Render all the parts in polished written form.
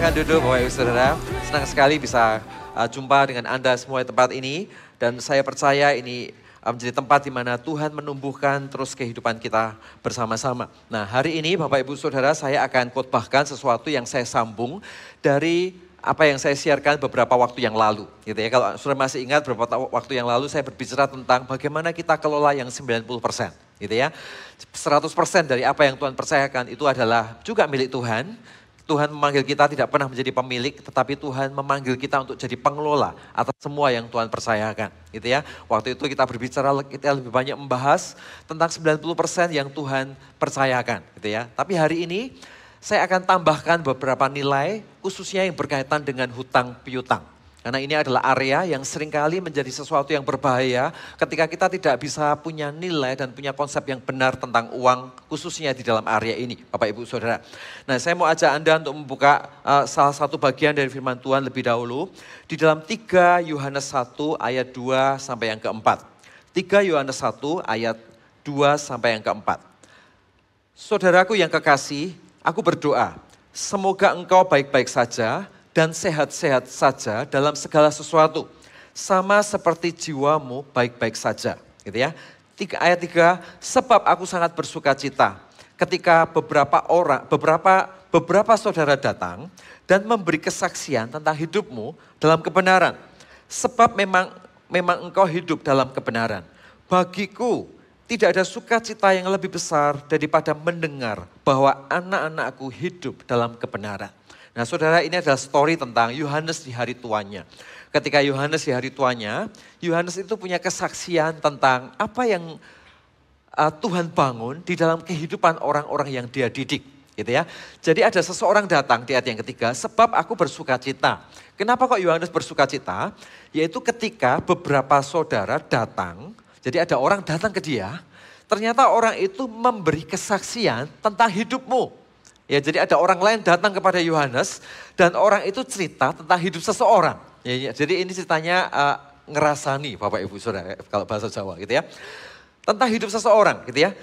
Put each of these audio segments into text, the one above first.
Silahkan duduk Bapak Ibu Saudara. Senang sekali bisa jumpa dengan Anda semua di tempat ini. Dan saya percaya ini menjadi tempat di mana Tuhan menumbuhkan terus kehidupan kita bersama-sama. Nah, hari ini Bapak Ibu Saudara, saya akan khotbahkan sesuatu yang saya sambung dari apa yang saya siarkan beberapa waktu yang lalu. Gitu ya. Kalau Saudara masih ingat beberapa waktu yang lalu saya berbicara tentang bagaimana kita kelola yang 90%. Gitu ya. 100% dari apa yang Tuhan percayakan itu adalah juga milik Tuhan. Tuhan memanggil kita tidak pernah menjadi pemilik, tetapi Tuhan memanggil kita untuk jadi pengelola atas semua yang Tuhan percayakan. Gitu ya. Waktu itu kita berbicara, kita lebih banyak membahas tentang 90% yang Tuhan percayakan. Gitu ya. Tapi hari ini saya akan tambahkan beberapa nilai khususnya yang berkaitan dengan hutang piutang. Karena ini adalah area yang seringkali menjadi sesuatu yang berbahaya ketika kita tidak bisa punya nilai dan punya konsep yang benar tentang uang khususnya di dalam area ini, Bapak Ibu Saudara. Nah, saya mau ajak Anda untuk membuka salah satu bagian dari firman Tuhan lebih dahulu di dalam 3 Yohanes 1 ayat 2 sampai yang keempat. 3 Yohanes 1 ayat 2 sampai yang keempat. Saudaraku yang kekasih, aku berdoa, semoga engkau baik-baik saja dan sehat-sehat saja dalam segala sesuatu. Sama seperti jiwamu baik-baik saja. Gitu ya. Ayat 3, sebab aku sangat bersuka cita ketika beberapa saudara datang dan memberi kesaksian tentang hidupmu dalam kebenaran. Sebab memang engkau hidup dalam kebenaran. Bagiku tidak ada sukacita yang lebih besar daripada mendengar bahwa anak-anakku hidup dalam kebenaran. Nah, saudara, ini adalah story tentang Yohanes di hari tuanya. Ketika Yohanes di hari tuanya, Yohanes itu punya kesaksian tentang apa yang Tuhan bangun di dalam kehidupan orang-orang yang dia didik. Gitu ya. Jadi ada seseorang datang di ayat yang ketiga, sebab aku bersuka cita. Kenapa kok Yohanes bersuka cita? Yaitu ketika beberapa saudara datang, jadi ada orang datang ke dia, ternyata orang itu memberi kesaksian tentang hidupmu. Ya, jadi ada orang lain datang kepada Yohanes dan orang itu cerita tentang hidup seseorang. Ya, jadi ini ceritanya ngerasani Bapak Ibu Saudara kalau bahasa Jawa gitu ya. Tentang hidup seseorang gitu ya.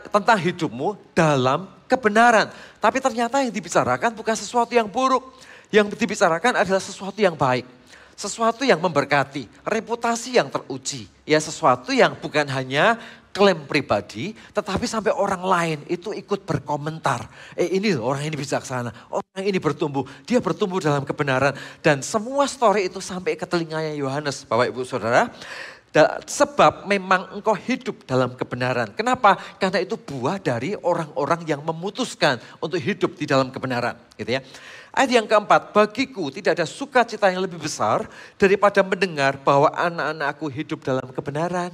Tentang hidupmu dalam kebenaran. Tapi ternyata yang dibicarakan bukan sesuatu yang buruk. Yang dibicarakan adalah sesuatu yang baik. Sesuatu yang memberkati, reputasi yang teruji. Ya, sesuatu yang bukan hanya klaim pribadi, tetapi sampai orang lain itu ikut berkomentar. Ini loh, orang ini bijaksana, orang ini bertumbuh, dia bertumbuh dalam kebenaran. Dan semua story itu sampai ke telinganya Yohanes, Bapak Ibu Saudara. Sebab memang engkau hidup dalam kebenaran. Kenapa? Karena itu buah dari orang-orang yang memutuskan untuk hidup di dalam kebenaran. Gitu ya. Ayat yang keempat, bagiku tidak ada sukacita yang lebih besar daripada mendengar bahwa anak-anakku hidup dalam kebenaran.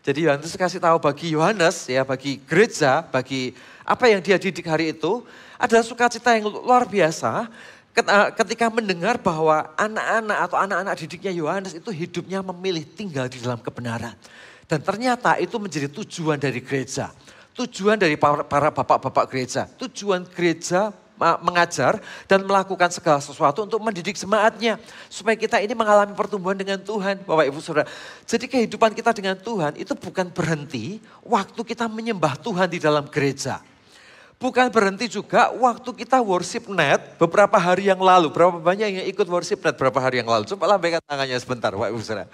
Jadi Yohanes kasih tahu bagi Yohanes, ya, bagi gereja, bagi apa yang dia didik hari itu adalah sukacita yang luar biasa ketika mendengar bahwa anak-anak atau anak-anak didiknya Yohanes itu hidupnya memilih tinggal di dalam kebenaran. Dan ternyata itu menjadi tujuan dari gereja, tujuan dari para bapak-bapak gereja, tujuan gereja mengajar dan melakukan segala sesuatu untuk mendidik jemaatnya. Supaya kita ini mengalami pertumbuhan dengan Tuhan, Bapak Ibu Saudara. Jadi kehidupan kita dengan Tuhan itu bukan berhenti waktu kita menyembah Tuhan di dalam gereja. Bukan berhenti juga waktu kita worship net beberapa hari yang lalu. Berapa banyak yang ikut worship net beberapa hari yang lalu? Coba lambaikan tangannya sebentar, Bapak Ibu Saudara.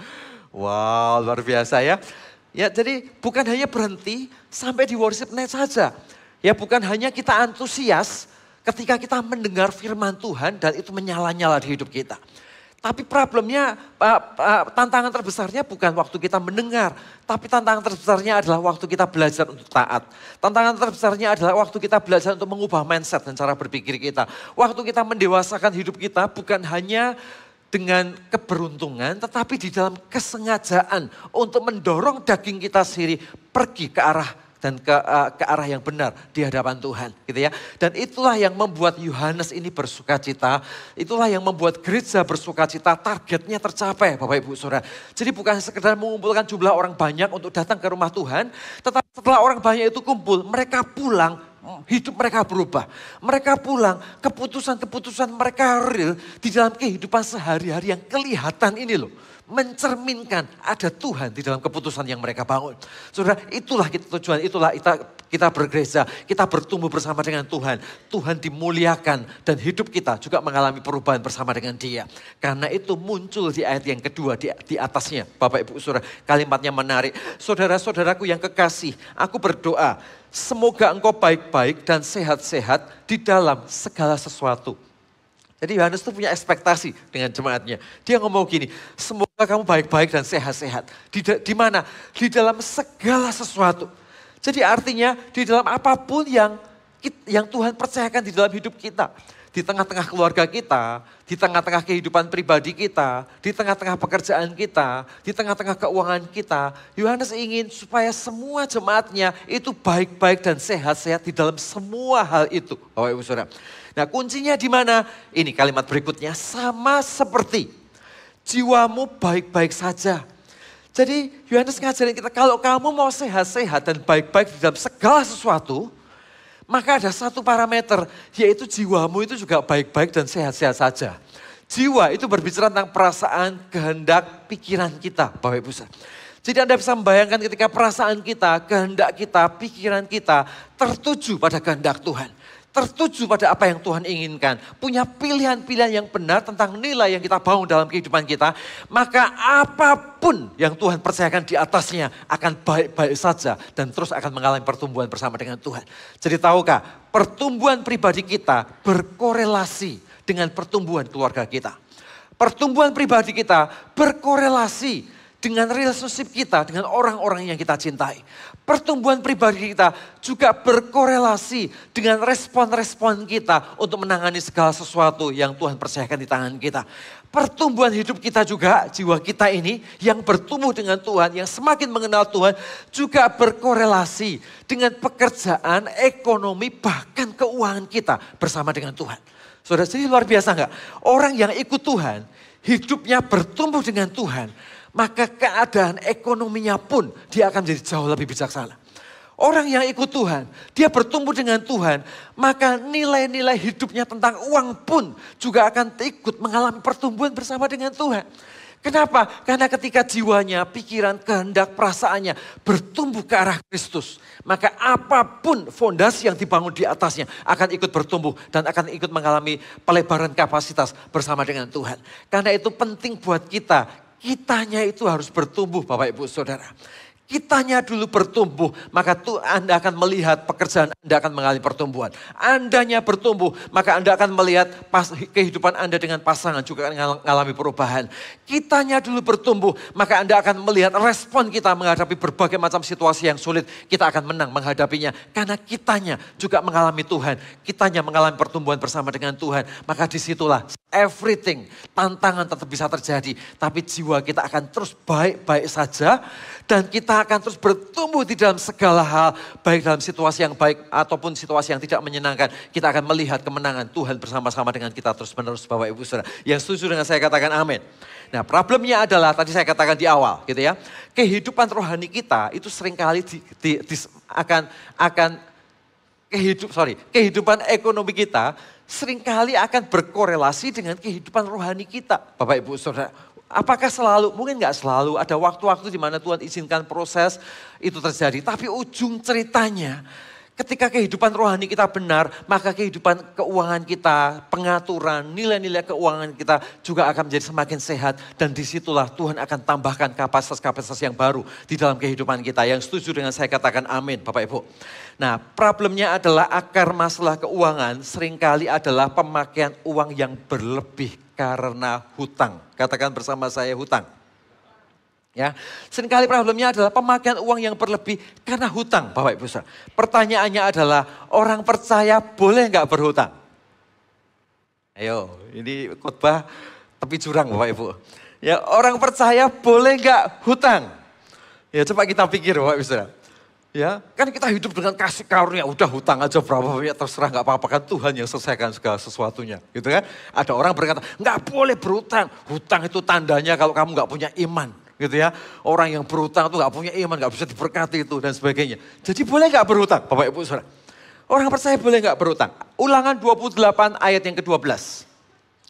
Wow, luar biasa ya. Ya, jadi bukan hanya berhenti sampai di worship net saja. Ya, bukan hanya kita antusias ketika kita mendengar firman Tuhan dan itu menyala-nyala di hidup kita. Tapi problemnya, tantangan terbesarnya bukan waktu kita mendengar. Tapi tantangan terbesarnya adalah waktu kita belajar untuk taat. Tantangan terbesarnya adalah waktu kita belajar untuk mengubah mindset dan cara berpikir kita. Waktu kita mendewasakan hidup kita bukan hanya dengan keberuntungan, tetapi di dalam kesengajaan untuk mendorong daging kita sendiri pergi ke arah dan ke arah yang benar di hadapan Tuhan, gitu ya. Dan itulah yang membuat Yohanes ini bersukacita, itulah yang membuat gereja bersukacita, targetnya tercapai, Bapak Ibu Saudara. Jadi bukan sekedar mengumpulkan jumlah orang banyak untuk datang ke rumah Tuhan, tetapi setelah orang banyak itu kumpul, mereka pulang hidup mereka berubah. Mereka pulang, keputusan-keputusan mereka real di dalam kehidupan sehari-hari yang kelihatan ini loh. Mencerminkan ada Tuhan di dalam keputusan yang mereka bangun. Saudara, itulah tujuan, itulah kita bergereja, kita bertumbuh bersama dengan Tuhan. Tuhan dimuliakan dan hidup kita juga mengalami perubahan bersama dengan Dia. Karena itu muncul di ayat yang kedua di atasnya. Bapak Ibu Saudara, kalimatnya menarik. Saudara-saudaraku yang kekasih, aku berdoa semoga engkau baik-baik dan sehat-sehat di dalam segala sesuatu. Jadi Yohanes itu punya ekspektasi dengan jemaatnya. Dia ngomong gini, semoga kamu baik-baik dan sehat-sehat. Di mana? Di dalam segala sesuatu. Jadi artinya di dalam apapun yang Tuhan percayakan di dalam hidup kita. Di tengah-tengah keluarga kita, di tengah-tengah kehidupan pribadi kita, di tengah-tengah pekerjaan kita, di tengah-tengah keuangan kita. Yohanes ingin supaya semua jemaatnya itu baik-baik dan sehat-sehat di dalam semua hal itu. Bapak Ibu Saudara. Nah kuncinya di mana? Ini kalimat berikutnya, sama seperti jiwamu baik-baik saja. Jadi Yohanes ngajarin kita kalau kamu mau sehat-sehat dan baik-baik di dalam segala sesuatu, maka ada satu parameter yaitu jiwamu itu juga baik-baik dan sehat-sehat saja. Jiwa itu berbicara tentang perasaan, kehendak, pikiran kita, Bapak Ibu Saudara. Jadi Anda bisa membayangkan ketika perasaan kita, kehendak kita, pikiran kita tertuju pada kehendak Tuhan. Tertuju pada apa yang Tuhan inginkan. Punya pilihan-pilihan yang benar tentang nilai yang kita bangun dalam kehidupan kita. Maka apapun yang Tuhan percayakan di atasnya akan baik-baik saja. Dan terus akan mengalami pertumbuhan bersama dengan Tuhan. Jadi tahukah pertumbuhan pribadi kita berkorelasi dengan pertumbuhan keluarga kita. Pertumbuhan pribadi kita berkorelasi dengan relationship kita, dengan orang-orang yang kita cintai. Pertumbuhan pribadi kita juga berkorelasi dengan respon-respon kita untuk menangani segala sesuatu yang Tuhan percayakan di tangan kita. Pertumbuhan hidup kita juga, jiwa kita ini yang bertumbuh dengan Tuhan, yang semakin mengenal Tuhan juga berkorelasi dengan pekerjaan, ekonomi, bahkan keuangan kita bersama dengan Tuhan. Saudara, jadi luar biasa enggak? Orang yang ikut Tuhan, hidupnya bertumbuh dengan Tuhan, maka keadaan ekonominya pun dia akan menjadi jauh lebih bijaksana. Orang yang ikut Tuhan, dia bertumbuh dengan Tuhan, maka nilai-nilai hidupnya tentang uang pun juga akan ikut mengalami pertumbuhan bersama dengan Tuhan. Kenapa? Karena ketika jiwanya, pikiran, kehendak, perasaannya bertumbuh ke arah Kristus, maka apapun fondasi yang dibangun di atasnya akan ikut bertumbuh dan akan ikut mengalami pelebaran kapasitas bersama dengan Tuhan. Karena itu penting buat kita. Kitanya itu harus bertumbuh Bapak Ibu Saudara. Kitanya dulu bertumbuh, maka Anda akan melihat pekerjaan Anda akan mengalami pertumbuhan. Andanya bertumbuh, maka Anda akan melihat kehidupan Anda dengan pasangan juga akan mengalami perubahan. Kitanya dulu bertumbuh, maka Anda akan melihat respon kita menghadapi berbagai macam situasi yang sulit. Kita akan menang menghadapinya, karena kitanya juga mengalami Tuhan. Kitanya mengalami pertumbuhan bersama dengan Tuhan. Maka disitulah everything, tantangan tetap bisa terjadi. Tapi jiwa kita akan terus baik-baik saja. Dan kita akan terus bertumbuh di dalam segala hal. Baik dalam situasi yang baik ataupun situasi yang tidak menyenangkan. Kita akan melihat kemenangan Tuhan bersama-sama dengan kita terus menerus Bapak Ibu Saudara. Yang setuju dengan saya katakan amin. Nah problemnya adalah tadi saya katakan di awal gitu ya. Kehidupan rohani kita itu seringkali kehidupan ekonomi kita seringkali akan berkorelasi dengan kehidupan rohani kita Bapak Ibu Saudara. Apakah selalu? Mungkin nggak selalu. Ada waktu-waktu di mana Tuhan izinkan proses itu terjadi. Tapi ujung ceritanya ketika kehidupan rohani kita benar, maka kehidupan keuangan kita, pengaturan, nilai-nilai keuangan kita juga akan menjadi semakin sehat. Dan disitulah Tuhan akan tambahkan kapasitas-kapasitas yang baru di dalam kehidupan kita. Yang setuju dengan saya katakan amin Bapak Ibu. Nah problemnya adalah akar masalah keuangan seringkali adalah pemakaian uang yang berlebih karena hutang. Katakan bersama saya hutang. Ya, seringkali problemnya adalah pemakaian uang yang berlebih karena hutang, Bapak Ibu Saudara. Pertanyaannya adalah orang percaya boleh nggak berhutang? Ayo, ini khotbah tepi jurang Bapak Ibu. Ya, orang percaya boleh nggak hutang? Ya, coba kita pikir Bapak Ibu Saudara. Ya, kan kita hidup dengan kasih karunia, udah hutang aja berapa banyak terserah nggak apa-apa kan Tuhan yang selesaikan segala sesuatunya, gitu kan? Ada orang berkata nggak boleh berhutang, hutang itu tandanya kalau kamu nggak punya iman, gitu ya? Orang yang berhutang itu nggak punya iman, nggak bisa diberkati itu dan sebagainya. Jadi boleh nggak berhutang, Bapak Ibu Saudara? Orang percaya boleh nggak berutang? Ulangan 28 ayat yang ke-12.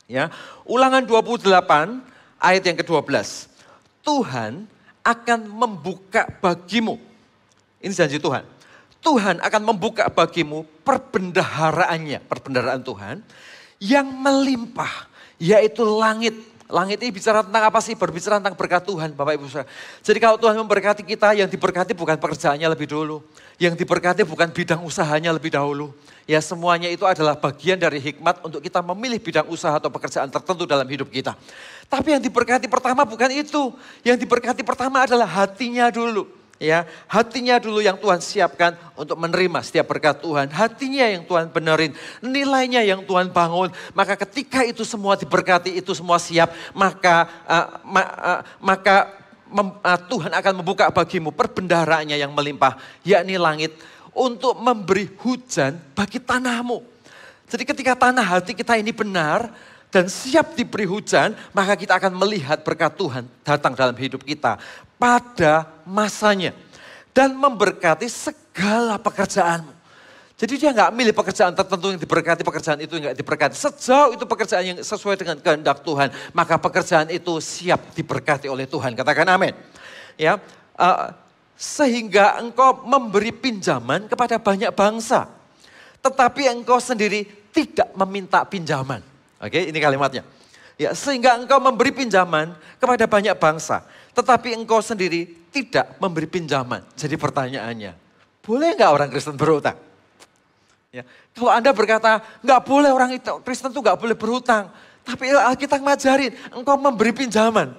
Ya, Ulangan 28 ayat yang ke-12. Tuhan akan membuka bagimu. Ini janji Tuhan. Tuhan akan membuka bagimu perbendaharaannya, perbendaharaan Tuhan yang melimpah, yaitu langit. Langit ini bicara tentang apa sih? Berbicara tentang berkat Tuhan, Bapak Ibu Saudara. Jadi kalau Tuhan memberkati kita, yang diberkati bukan pekerjaannya lebih dulu. Yang diberkati bukan bidang usahanya lebih dahulu. Ya semuanya itu adalah bagian dari hikmat untuk kita memilih bidang usaha atau pekerjaan tertentu dalam hidup kita. Tapi yang diberkati pertama bukan itu. Yang diberkati pertama adalah hatinya dulu. Ya, hatinya dulu yang Tuhan siapkan untuk menerima setiap berkat Tuhan. Hatinya yang Tuhan benerin, nilainya yang Tuhan bangun. Maka ketika itu semua diberkati, itu semua siap, maka Tuhan akan membuka bagimu perbendaharaannya yang melimpah, yakni langit, untuk memberi hujan bagi tanahmu. Jadi ketika tanah hati kita ini benar dan siap diberi hujan, maka kita akan melihat berkat Tuhan datang dalam hidup kita pada masanya. Dan memberkati segala pekerjaanmu. Jadi dia nggak milih pekerjaan tertentu yang diberkati, pekerjaan itu yang nggak diberkati. Sejauh itu pekerjaan yang sesuai dengan kehendak Tuhan, maka pekerjaan itu siap diberkati oleh Tuhan. Katakan amin. Ya, sehingga engkau memberi pinjaman kepada banyak bangsa. Tetapi engkau sendiri tidak meminta pinjaman. Oke, ini kalimatnya. Ya, sehingga engkau memberi pinjaman kepada banyak bangsa. Tetapi engkau sendiri tidak memberi pinjaman. Jadi pertanyaannya, boleh nggak orang Kristen berhutang? Ya, kalau Anda berkata, nggak boleh orang Kristen itu nggak boleh berhutang. Tapi Alkitab ngajarin, engkau memberi pinjaman.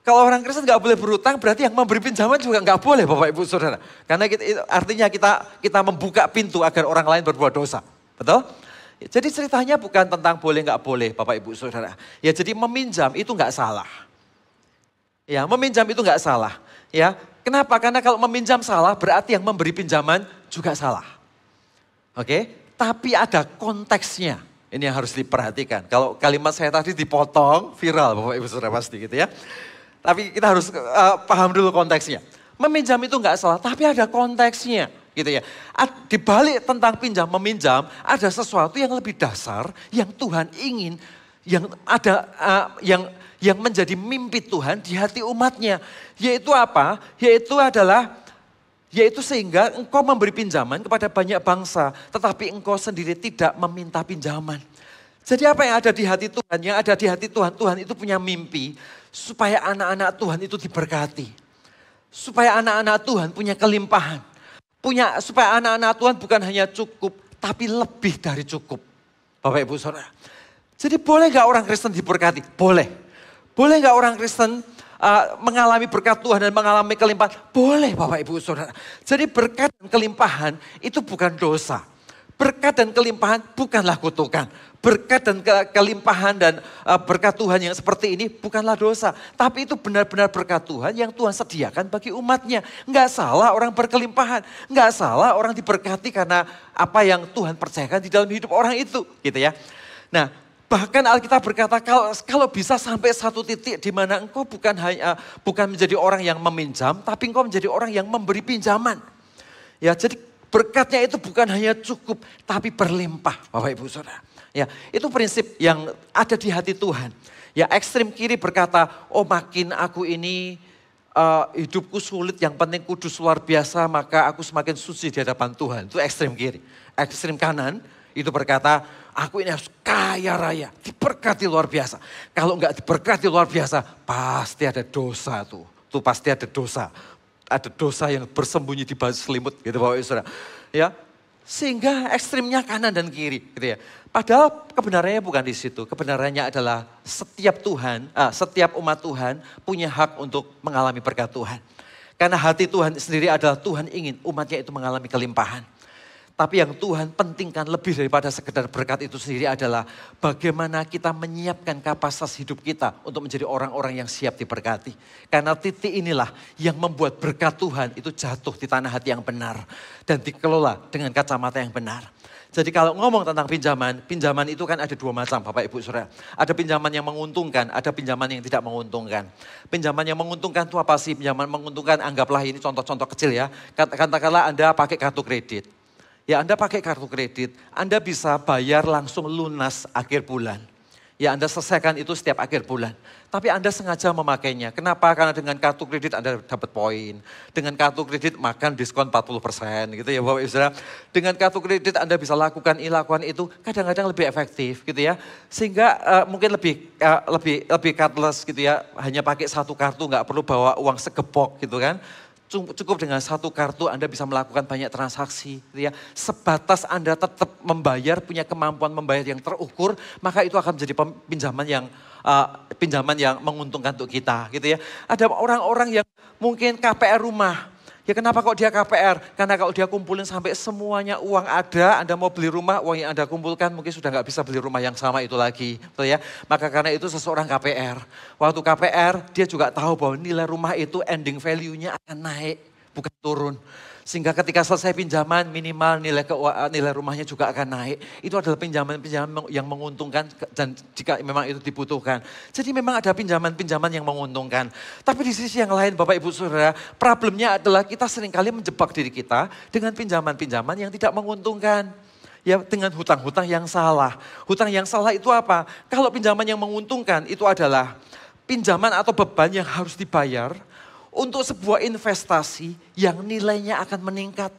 Kalau orang Kristen nggak boleh berhutang, berarti yang memberi pinjaman juga nggak boleh Bapak Ibu Saudara. Karena artinya kita membuka pintu agar orang lain berbuat dosa. Betul? Ya, jadi ceritanya bukan tentang boleh nggak boleh Bapak Ibu Saudara. Ya jadi meminjam itu nggak salah. Ya meminjam itu nggak salah. Ya kenapa? Karena kalau meminjam salah berarti yang memberi pinjaman juga salah. Oke, tapi ada konteksnya. Ini yang harus diperhatikan. Kalau kalimat saya tadi dipotong, viral Bapak Ibu Saudara pasti gitu ya. Tapi kita harus paham dulu konteksnya. Meminjam itu nggak salah, tapi ada konteksnya gitu ya. Di balik tentang pinjam meminjam, ada sesuatu yang lebih dasar yang Tuhan ingin, yang ada yang menjadi mimpi Tuhan di hati umatnya. Yaitu apa? Yaitu sehingga engkau memberi pinjaman kepada banyak bangsa, tetapi engkau sendiri tidak meminta pinjaman. Jadi apa yang ada di hati Tuhan? Yang ada di hati Tuhan, Tuhan itu punya mimpi supaya anak-anak Tuhan itu diberkati. Supaya anak-anak Tuhan punya kelimpahan. Supaya anak-anak Tuhan bukan hanya cukup, tapi lebih dari cukup. Bapak Ibu Saudara. Jadi boleh gak orang Kristen diberkati? Boleh. Boleh gak orang Kristen mengalami berkat Tuhan dan mengalami kelimpahan? Boleh Bapak Ibu Saudara. Jadi berkat dan kelimpahan itu bukan dosa. Berkat dan kelimpahan bukanlah kutukan. Berkat dan kelimpahan dan berkat Tuhan yang seperti ini bukanlah dosa. Tapi itu benar-benar berkat Tuhan yang Tuhan sediakan bagi umatnya. Enggak salah orang berkelimpahan. Enggak salah orang diberkati karena apa yang Tuhan percayakan di dalam hidup orang itu. Gitu ya. Nah bahkan Alkitab berkata kalau bisa sampai satu titik di mana engkau bukan menjadi orang yang meminjam. Tapi engkau menjadi orang yang memberi pinjaman. Ya jadi berkatnya itu bukan hanya cukup tapi berlimpah Bapak Ibu Saudara. Ya, itu prinsip yang ada di hati Tuhan. Ya, ekstrem kiri berkata, oh makin aku ini hidupku sulit, yang penting kudus luar biasa, maka aku semakin suci di hadapan Tuhan. Itu ekstrem kiri. Ekstrem kanan itu berkata, aku ini harus kaya raya, diberkati luar biasa. Kalau enggak diberkati luar biasa, pasti ada dosa tuh. Tuh pasti ada dosa. Ada dosa yang bersembunyi di bawah selimut gitu Bapak Ibu Saudara. Ya, sehingga ekstrimnya kanan dan kiri gitu ya. Padahal kebenarannya bukan di situ. Kebenarannya adalah setiap umat Tuhan punya hak untuk mengalami berkat Tuhan. Karena hati Tuhan sendiri adalah Tuhan ingin umatnya itu mengalami kelimpahan. Tapi yang Tuhan pentingkan lebih daripada sekedar berkat itu sendiri adalah bagaimana kita menyiapkan kapasitas hidup kita untuk menjadi orang-orang yang siap diberkati. Karena titik inilah yang membuat berkat Tuhan itu jatuh di tanah hati yang benar. Dan dikelola dengan kacamata yang benar. Jadi kalau ngomong tentang pinjaman itu kan ada dua macam Bapak Ibu Saudara. Ada pinjaman yang menguntungkan, ada pinjaman yang tidak menguntungkan. Pinjaman yang menguntungkan itu apa sih? Pinjaman menguntungkan anggaplah ini contoh-contoh kecil ya. Katakanlah Anda pakai kartu kredit. Ya Anda pakai kartu kredit, Anda bisa bayar langsung lunas akhir bulan. Ya Anda selesaikan itu setiap akhir bulan. Tapi Anda sengaja memakainya. Kenapa? Karena dengan kartu kredit Anda dapat poin. Dengan kartu kredit makan diskon 40% gitu ya Bapak Ibu Saudara. Dengan kartu kredit Anda bisa lakukan itu kadang-kadang lebih efektif gitu ya. Sehingga mungkin lebih cardless gitu ya. Hanya pakai satu kartu, nggak perlu bawa uang segepok gitu kan. Cukup dengan satu kartu Anda bisa melakukan banyak transaksi. Gitu ya. Sebatas Anda tetap membayar, punya kemampuan membayar yang terukur, maka itu akan menjadi pinjaman yang menguntungkan untuk kita. Gitu ya. Ada orang-orang yang mungkin KPR rumah. Ya kenapa kok dia KPR? Karena kalau dia kumpulin sampai semuanya uang ada, Anda mau beli rumah, uang yang Anda kumpulkan mungkin sudah nggak bisa beli rumah yang sama itu lagi. Betul ya? Maka karena itu seseorang KPR. Waktu KPR dia juga tahu bahwa nilai rumah itu ending value-nya akan naik, bukan turun. Sehingga ketika selesai pinjaman minimal nilai rumahnya juga akan naik. Itu adalah pinjaman-pinjaman yang menguntungkan dan jika memang itu dibutuhkan. Jadi memang ada pinjaman-pinjaman yang menguntungkan. Tapi di sisi yang lain Bapak Ibu Saudara, problemnya adalah kita seringkali menjebak diri kita dengan pinjaman-pinjaman yang tidak menguntungkan. Ya dengan hutang-hutang yang salah. Hutang yang salah itu apa? Kalau pinjaman yang menguntungkan itu adalah pinjaman atau beban yang harus dibayar untuk sebuah investasi yang nilainya akan meningkat.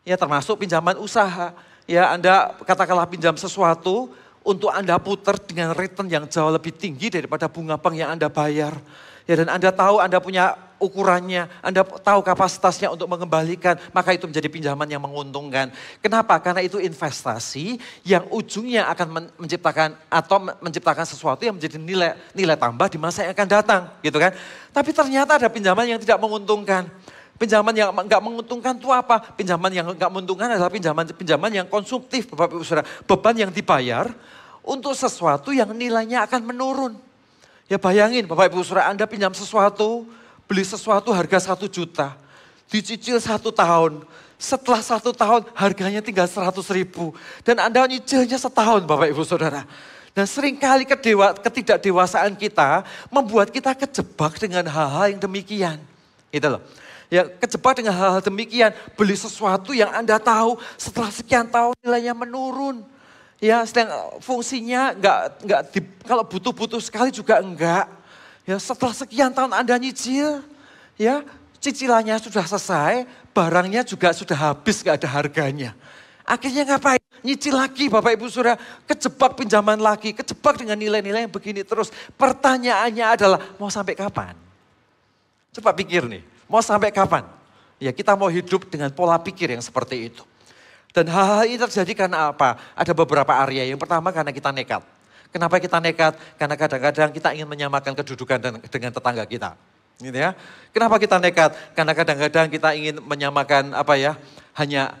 Ya termasuk pinjaman usaha. Ya Anda katakanlah pinjam sesuatu untuk Anda putar dengan return yang jauh lebih tinggi daripada bunga bank yang Anda bayar. Ya dan Anda tahu Anda punya ukurannya, Anda tahu kapasitasnya untuk mengembalikan, maka itu menjadi pinjaman yang menguntungkan. Kenapa? Karena itu investasi yang ujungnya akan menciptakan sesuatu yang menjadi nilai tambah di masa yang akan datang, gitu kan? Tapi ternyata ada pinjaman yang tidak menguntungkan. Pinjaman yang enggak menguntungkan itu apa? Pinjaman yang enggak menguntungkan adalah pinjaman yang konsumtif, Bapak Ibu Saudara. Beban yang dibayar untuk sesuatu yang nilainya akan menurun. Ya bayangin Bapak Ibu Saudara, Anda pinjam sesuatu, beli sesuatu harga 1 juta. Dicicil 1 tahun. Setelah 1 tahun harganya tinggal 100.000. Dan Anda nyicilnya setahun Bapak Ibu Saudara. Dan seringkali ketidakdewasaan kita membuat kita kejebak dengan hal-hal yang demikian. Gitu loh. Ya kejebak dengan hal-hal demikian. Beli sesuatu yang Anda tahu setelah sekian tahun nilainya menurun. Ya, sedang fungsinya kalau butuh-butuh sekali juga enggak. Ya, setelah sekian tahun Anda nyicil, ya cicilannya sudah selesai, barangnya juga sudah habis, enggak ada harganya. Akhirnya ngapain? Nyicil lagi Bapak Ibu Saudara, kejebak pinjaman lagi, kejebak dengan nilai-nilai yang begini terus. Pertanyaannya adalah mau sampai kapan? Coba pikir nih, mau sampai kapan? Ya kita mau hidup dengan pola pikir yang seperti itu. Dan hal-hal ini terjadi karena apa? Ada beberapa area. Yang pertama karena kita nekat. Kenapa kita nekat? Karena kadang-kadang kita ingin menyamakan kedudukan dengan tetangga kita. Gitu ya. Kenapa kita nekat? Karena kadang-kadang kita ingin menyamakan hanya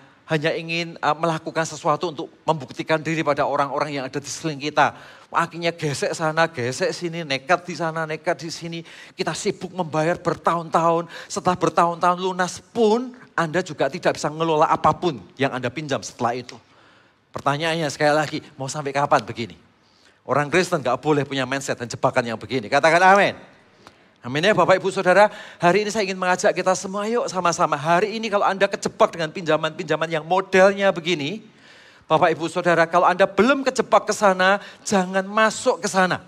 ingin melakukan sesuatu untuk membuktikan diri pada orang-orang yang ada di sekeliling kita. Akhirnya gesek sana, gesek sini, nekat di sana, nekat di sini. Kita sibuk membayar bertahun-tahun. Setelah bertahun-tahun lunas pun Anda juga tidak bisa ngelola apapun yang Anda pinjam setelah itu. Pertanyaannya sekali lagi, mau sampai kapan begini? Orang Kristen gak boleh punya mindset dan jebakan yang begini. Katakan amin. Amin ya Bapak Ibu Saudara, hari ini saya ingin mengajak kita semua yuk sama-sama. Hari ini kalau Anda kejebak dengan pinjaman-pinjaman yang modelnya begini, Bapak Ibu Saudara, kalau Anda belum kejebak ke sana, jangan masuk ke sana.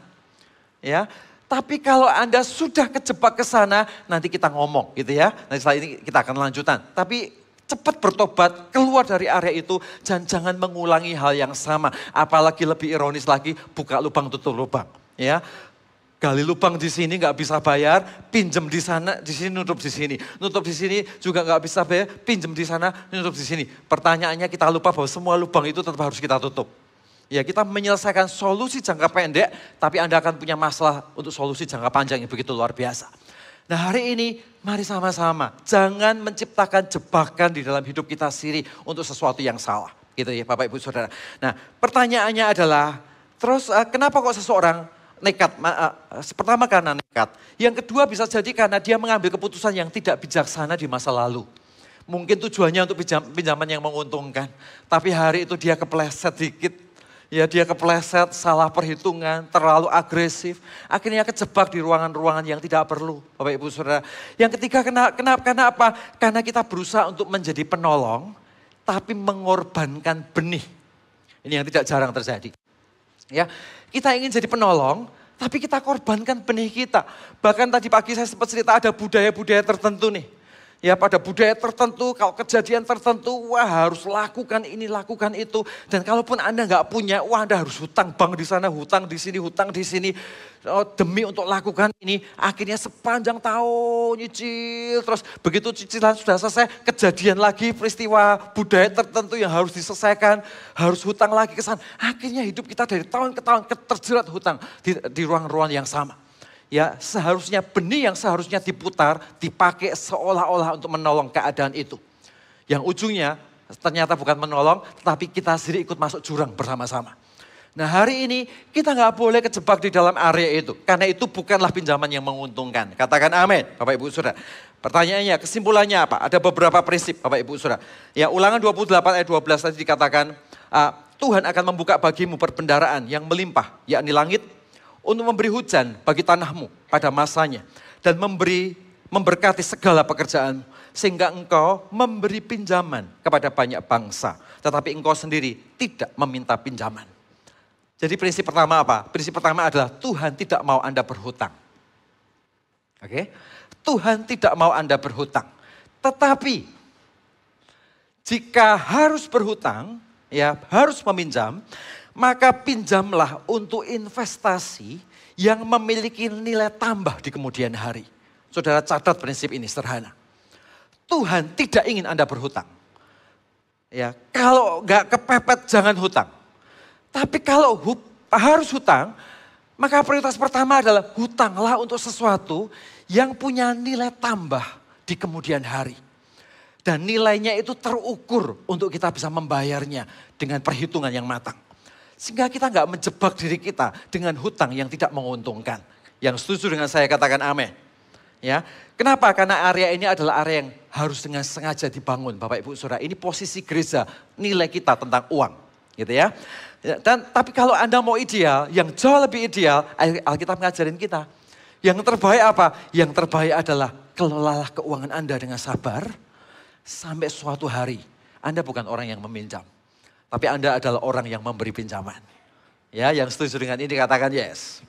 Ya. Tapi kalau Anda sudah kejebak ke sana, nanti kita ngomong gitu ya. Nanti setelah ini kita akan lanjutan. Tapi cepat bertobat, keluar dari area itu, dan jangan mengulangi hal yang sama. Apalagi lebih ironis lagi, buka lubang tutup lubang. Ya. Gali lubang di sini nggak bisa bayar, pinjem di sana, di sini nutup di sini. Nutup di sini juga nggak bisa bayar, pinjem di sana, nutup di sini. Pertanyaannya kita lupa bahwa semua lubang itu tetap harus kita tutup. Ya kita menyelesaikan solusi jangka pendek, tapi Anda akan punya masalah untuk solusi jangka panjang yang begitu luar biasa. Nah hari ini mari sama-sama, jangan menciptakan jebakan di dalam hidup kita sendiri untuk sesuatu yang salah. Gitu ya Bapak Ibu Saudara. Nah pertanyaannya adalah, terus kenapa kok seseorang nekat? Pertama karena nekat. Yang kedua bisa jadi karena dia mengambil keputusan yang tidak bijaksana di masa lalu. Mungkin tujuannya untuk pinjaman yang menguntungkan. Tapi hari itu dia kepleset dikit. Ya dia kepleset, salah perhitungan, terlalu agresif. Akhirnya kejebak di ruangan-ruangan yang tidak perlu. Bapak Ibu Saudara. Yang ketiga karena apa? Karena kita berusaha untuk menjadi penolong. tapi mengorbankan benih. Ini yang tidak jarang terjadi. Ya, kita ingin jadi penolong, tapi kita korbankan benih kita. Bahkan tadi pagi saya sempat cerita ada budaya-budaya tertentu nih. Ya pada budaya tertentu, kalau kejadian tertentu, wah harus lakukan ini, lakukan itu. Dan kalaupun Anda nggak punya, wah Anda harus hutang bank di sana, hutang di sini, hutang di sini. Oh, demi untuk lakukan ini, akhirnya sepanjang tahun nyicil. Terus begitu cicilan sudah selesai, kejadian lagi peristiwa budaya tertentu yang harus diselesaikan. Harus hutang lagi ke sana. Akhirnya hidup kita dari tahun ke tahun terjerat hutang di ruang-ruang yang sama. Ya, seharusnya benih yang seharusnya diputar, dipakai seolah-olah untuk menolong keadaan itu. Yang ujungnya ternyata bukan menolong, tetapi kita sendiri ikut masuk jurang bersama-sama. Nah hari ini kita nggak boleh kejebak di dalam area itu. Karena itu bukanlah pinjaman yang menguntungkan. Katakan amin, Bapak Ibu Saudara. Pertanyaannya, kesimpulannya apa? Ada beberapa prinsip Bapak Ibu Saudara. Ya, Ulangan 28 ayat 12 tadi dikatakan, Tuhan akan membuka bagimu perbendaharaan yang melimpah, yakni langit, untuk memberi hujan bagi tanahmu pada masanya. Dan memberkati segala pekerjaan. Sehingga engkau memberi pinjaman kepada banyak bangsa. Tetapi engkau sendiri tidak meminta pinjaman. Jadi prinsip pertama apa? Prinsip pertama adalah Tuhan tidak mau Anda berhutang. Oke? Tuhan tidak mau Anda berhutang. Tetapi jika harus berhutang, ya harus meminjam, maka pinjamlah untuk investasi yang memiliki nilai tambah di kemudian hari. Saudara catat prinsip ini sederhana. Tuhan tidak ingin Anda berhutang. Ya, kalau nggak kepepet jangan hutang. Tapi kalau harus hutang, maka prioritas pertama adalah hutanglah untuk sesuatu yang punya nilai tambah di kemudian hari. Dan nilainya itu terukur untuk kita bisa membayarnya dengan perhitungan yang matang. Sehingga kita nggak menjebak diri kita dengan hutang yang tidak menguntungkan. Yang setuju dengan saya katakan amin. Ya, kenapa? Karena area ini adalah area yang harus dengan sengaja dibangun, Bapak Ibu Saudara. Ini posisi gereja, nilai kita tentang uang, gitu ya. Dan tapi kalau Anda mau ideal, yang jauh lebih ideal, Alkitab ngajarin kita. Yang terbaik apa? Yang terbaik adalah kelolalah keuangan Anda dengan sabar sampai suatu hari Anda bukan orang yang meminjam. Tapi Anda adalah orang yang memberi pinjaman. Ya, yang setuju dengan ini katakan yes.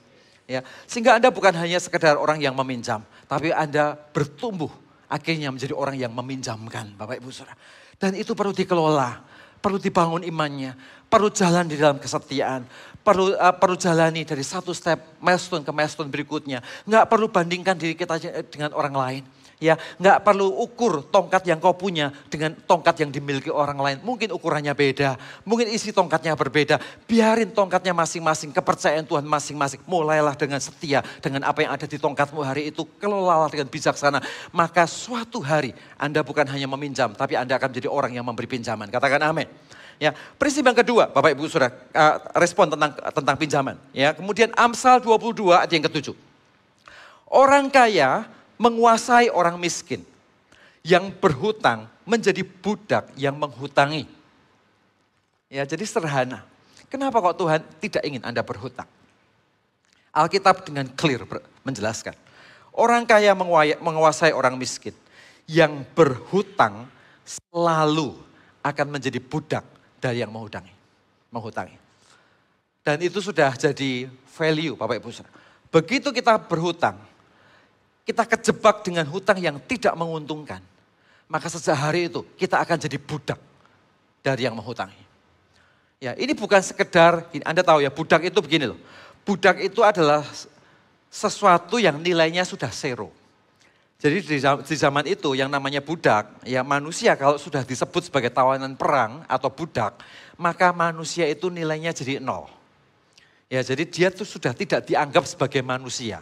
Ya, sehingga Anda bukan hanya sekedar orang yang meminjam, tapi Anda bertumbuh akhirnya menjadi orang yang meminjamkan, Bapak Ibu Saudara. Dan itu perlu dikelola, perlu dibangun imannya, perlu jalan di dalam kesetiaan, perlu jalani dari satu step milestone ke milestone berikutnya. Nggak perlu bandingkan diri kita dengan orang lain. Ya, nggak perlu ukur tongkat yang kau punya dengan tongkat yang dimiliki orang lain. Mungkin ukurannya beda, mungkin isi tongkatnya berbeda. Biarin tongkatnya masing-masing, kepercayaan Tuhan masing-masing. Mulailah dengan setia, dengan apa yang ada di tongkatmu hari itu. Kelolalah dengan bijaksana. Maka suatu hari Anda bukan hanya meminjam, tapi Anda akan menjadi orang yang memberi pinjaman. Katakan amin. Ya, prinsip yang kedua, Bapak Ibu Saudara, respon tentang pinjaman. Ya, kemudian Amsal 22 ayat yang ke-7. Orang kaya menguasai orang miskin. Yang berhutang menjadi budak yang menghutangi. Ya, jadi sederhana. Kenapa kok Tuhan tidak ingin Anda berhutang? Alkitab dengan clear menjelaskan. Orang kaya menguasai orang miskin. Yang berhutang selalu akan menjadi budak dari yang menghutangi. Dan itu sudah jadi value Bapak Ibu Saudara. Begitu kita berhutang, kita kejebak dengan hutang yang tidak menguntungkan. Maka sejak hari itu kita akan jadi budak dari yang menghutangi. Ya, ini bukan sekedar, Anda tahu ya budak itu begini loh. Budak itu adalah sesuatu yang nilainya sudah zero. Jadi di zaman itu yang namanya budak, ya manusia kalau sudah disebut sebagai tawanan perang atau budak, maka manusia itu nilainya jadi 0. Ya, jadi dia tuh sudah tidak dianggap sebagai manusia.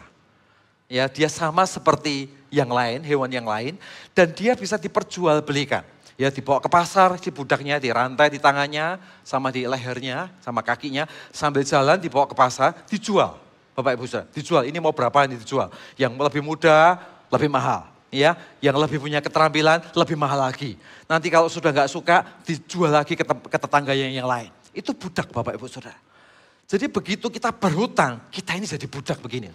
Ya, dia sama seperti yang lain, hewan yang lain, dan dia bisa diperjualbelikan. Ya, dibawa ke pasar, si budaknya dirantai di tangannya, sama di lehernya, sama kakinya, sambil jalan dibawa ke pasar, dijual. Bapak Ibu Saudara, dijual. Ini mau berapa ini dijual? Yang lebih muda, lebih mahal. Ya, yang lebih punya keterampilan, lebih mahal lagi. Nanti kalau sudah nggak suka, dijual lagi ke tetangga yang lain. Itu budak Bapak Ibu Saudara. Jadi begitu kita berhutang, kita ini jadi budak begini.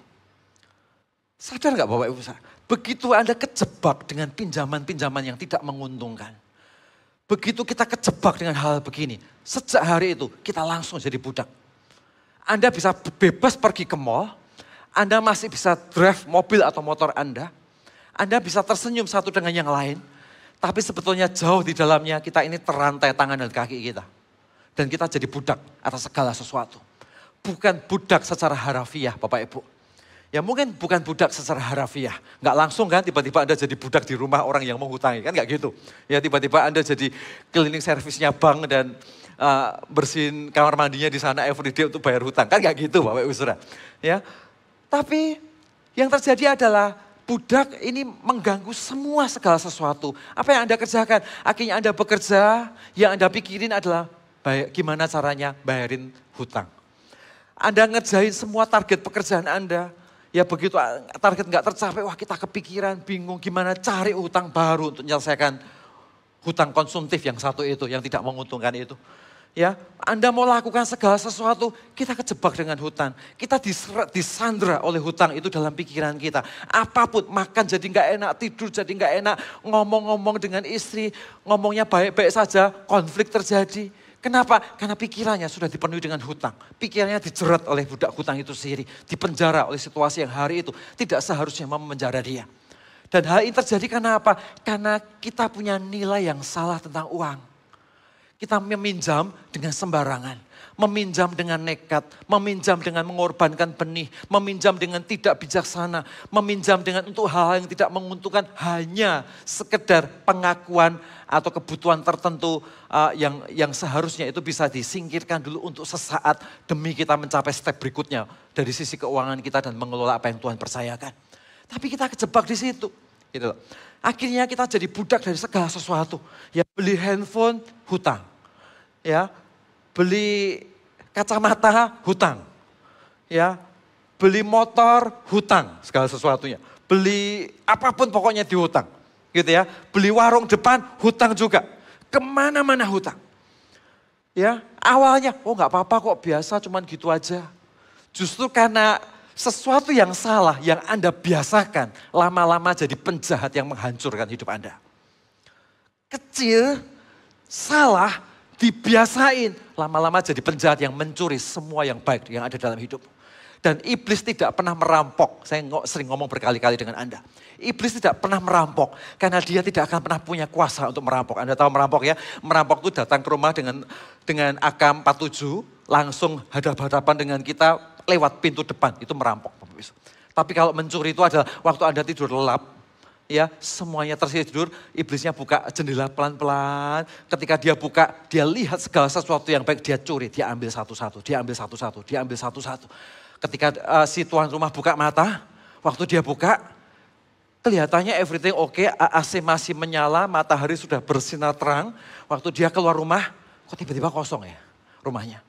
Sadar nggak Bapak Ibu Saudara? Begitu Anda kejebak dengan pinjaman-pinjaman yang tidak menguntungkan. Begitu kita kejebak dengan hal begini, sejak hari itu kita langsung jadi budak. Anda bisa bebas pergi ke mall, Anda masih bisa drive mobil atau motor Anda bisa tersenyum satu dengan yang lain, tapi sebetulnya jauh di dalamnya kita ini terantai tangan dan kaki kita. Dan kita jadi budak atas segala sesuatu. Bukan budak secara harafiah Bapak Ibu. Ya mungkin bukan budak secara harafiah. Nggak langsung kan tiba-tiba Anda jadi budak di rumah orang yang menghutangi. Kan nggak gitu. Ya tiba-tiba Anda jadi cleaning service-nya bank dan bersihin kamar mandinya di sana everyday untuk bayar hutang. Kan nggak gitu Bapak Ibu Saudara. Ya. Tapi yang terjadi adalah budak ini mengganggu semua segala sesuatu. Apa yang Anda kerjakan? Akhirnya Anda bekerja, yang Anda pikirin adalah gimana caranya bayarin hutang. Anda ngerjain semua target pekerjaan Anda. Ya begitu target nggak tercapai, wah kita kepikiran, bingung gimana cari hutang baru untuk menyelesaikan hutang konsumtif yang satu itu, yang tidak menguntungkan itu. Ya, Anda mau lakukan segala sesuatu, kita kejebak dengan hutang. Kita disandra oleh hutang itu dalam pikiran kita. Apapun, makan jadi nggak enak, tidur jadi nggak enak, ngomong-ngomong dengan istri, ngomongnya baik-baik saja, konflik terjadi. Kenapa? Karena pikirannya sudah dipenuhi dengan hutang. Pikirannya dijerat oleh budak hutang itu sendiri. Dipenjara oleh situasi yang hari itu tidak seharusnya memenjara dia. Dan hal ini terjadi karena apa? Karena kita punya nilai yang salah tentang uang. Kita meminjam dengan sembarangan. Meminjam dengan nekat, meminjam dengan mengorbankan benih, meminjam dengan tidak bijaksana, meminjam dengan untuk hal-hal yang tidak menguntungkan, hanya sekedar pengakuan atau kebutuhan tertentu yang seharusnya itu bisa disingkirkan dulu untuk sesaat demi kita mencapai step berikutnya dari sisi keuangan kita dan mengelola apa yang Tuhan percayakan. Tapi kita kejebak di situ. Gitu. Akhirnya kita jadi budak dari segala sesuatu. Ya beli handphone, hutang. Ya, beli kacamata, hutang. Ya, beli motor, hutang, segala sesuatunya. Beli apapun pokoknya dihutang. Gitu ya, beli warung depan, hutang juga. Kemana-mana hutang. Ya, awalnya, oh nggak apa-apa kok, biasa cuman gitu aja. Justru karena sesuatu yang salah yang Anda biasakan, lama-lama jadi penjahat yang menghancurkan hidup Anda. Kecil, salah, dibiasain, lama-lama jadi penjahat yang mencuri semua yang baik yang ada dalam hidup. Dan iblis tidak pernah merampok, saya sering ngomong berkali-kali dengan Anda. Iblis tidak pernah merampok, karena dia tidak akan pernah punya kuasa untuk merampok. Anda tahu merampok ya, merampok itu datang ke rumah dengan AK-47, langsung hadap-hadapan dengan kita lewat pintu depan, itu merampok. Tapi kalau mencuri itu adalah waktu Anda tidur lelap, ya semuanya tertidur, iblisnya buka jendela pelan-pelan. Ketika dia buka, dia lihat segala sesuatu yang baik, dia curi, dia ambil satu-satu, dia ambil satu-satu, dia ambil satu-satu. Ketika si tuan rumah buka mata, waktu dia buka, kelihatannya everything oke, AC masih menyala, matahari sudah bersinar terang. Waktu dia keluar rumah, kok tiba-tiba kosong ya rumahnya.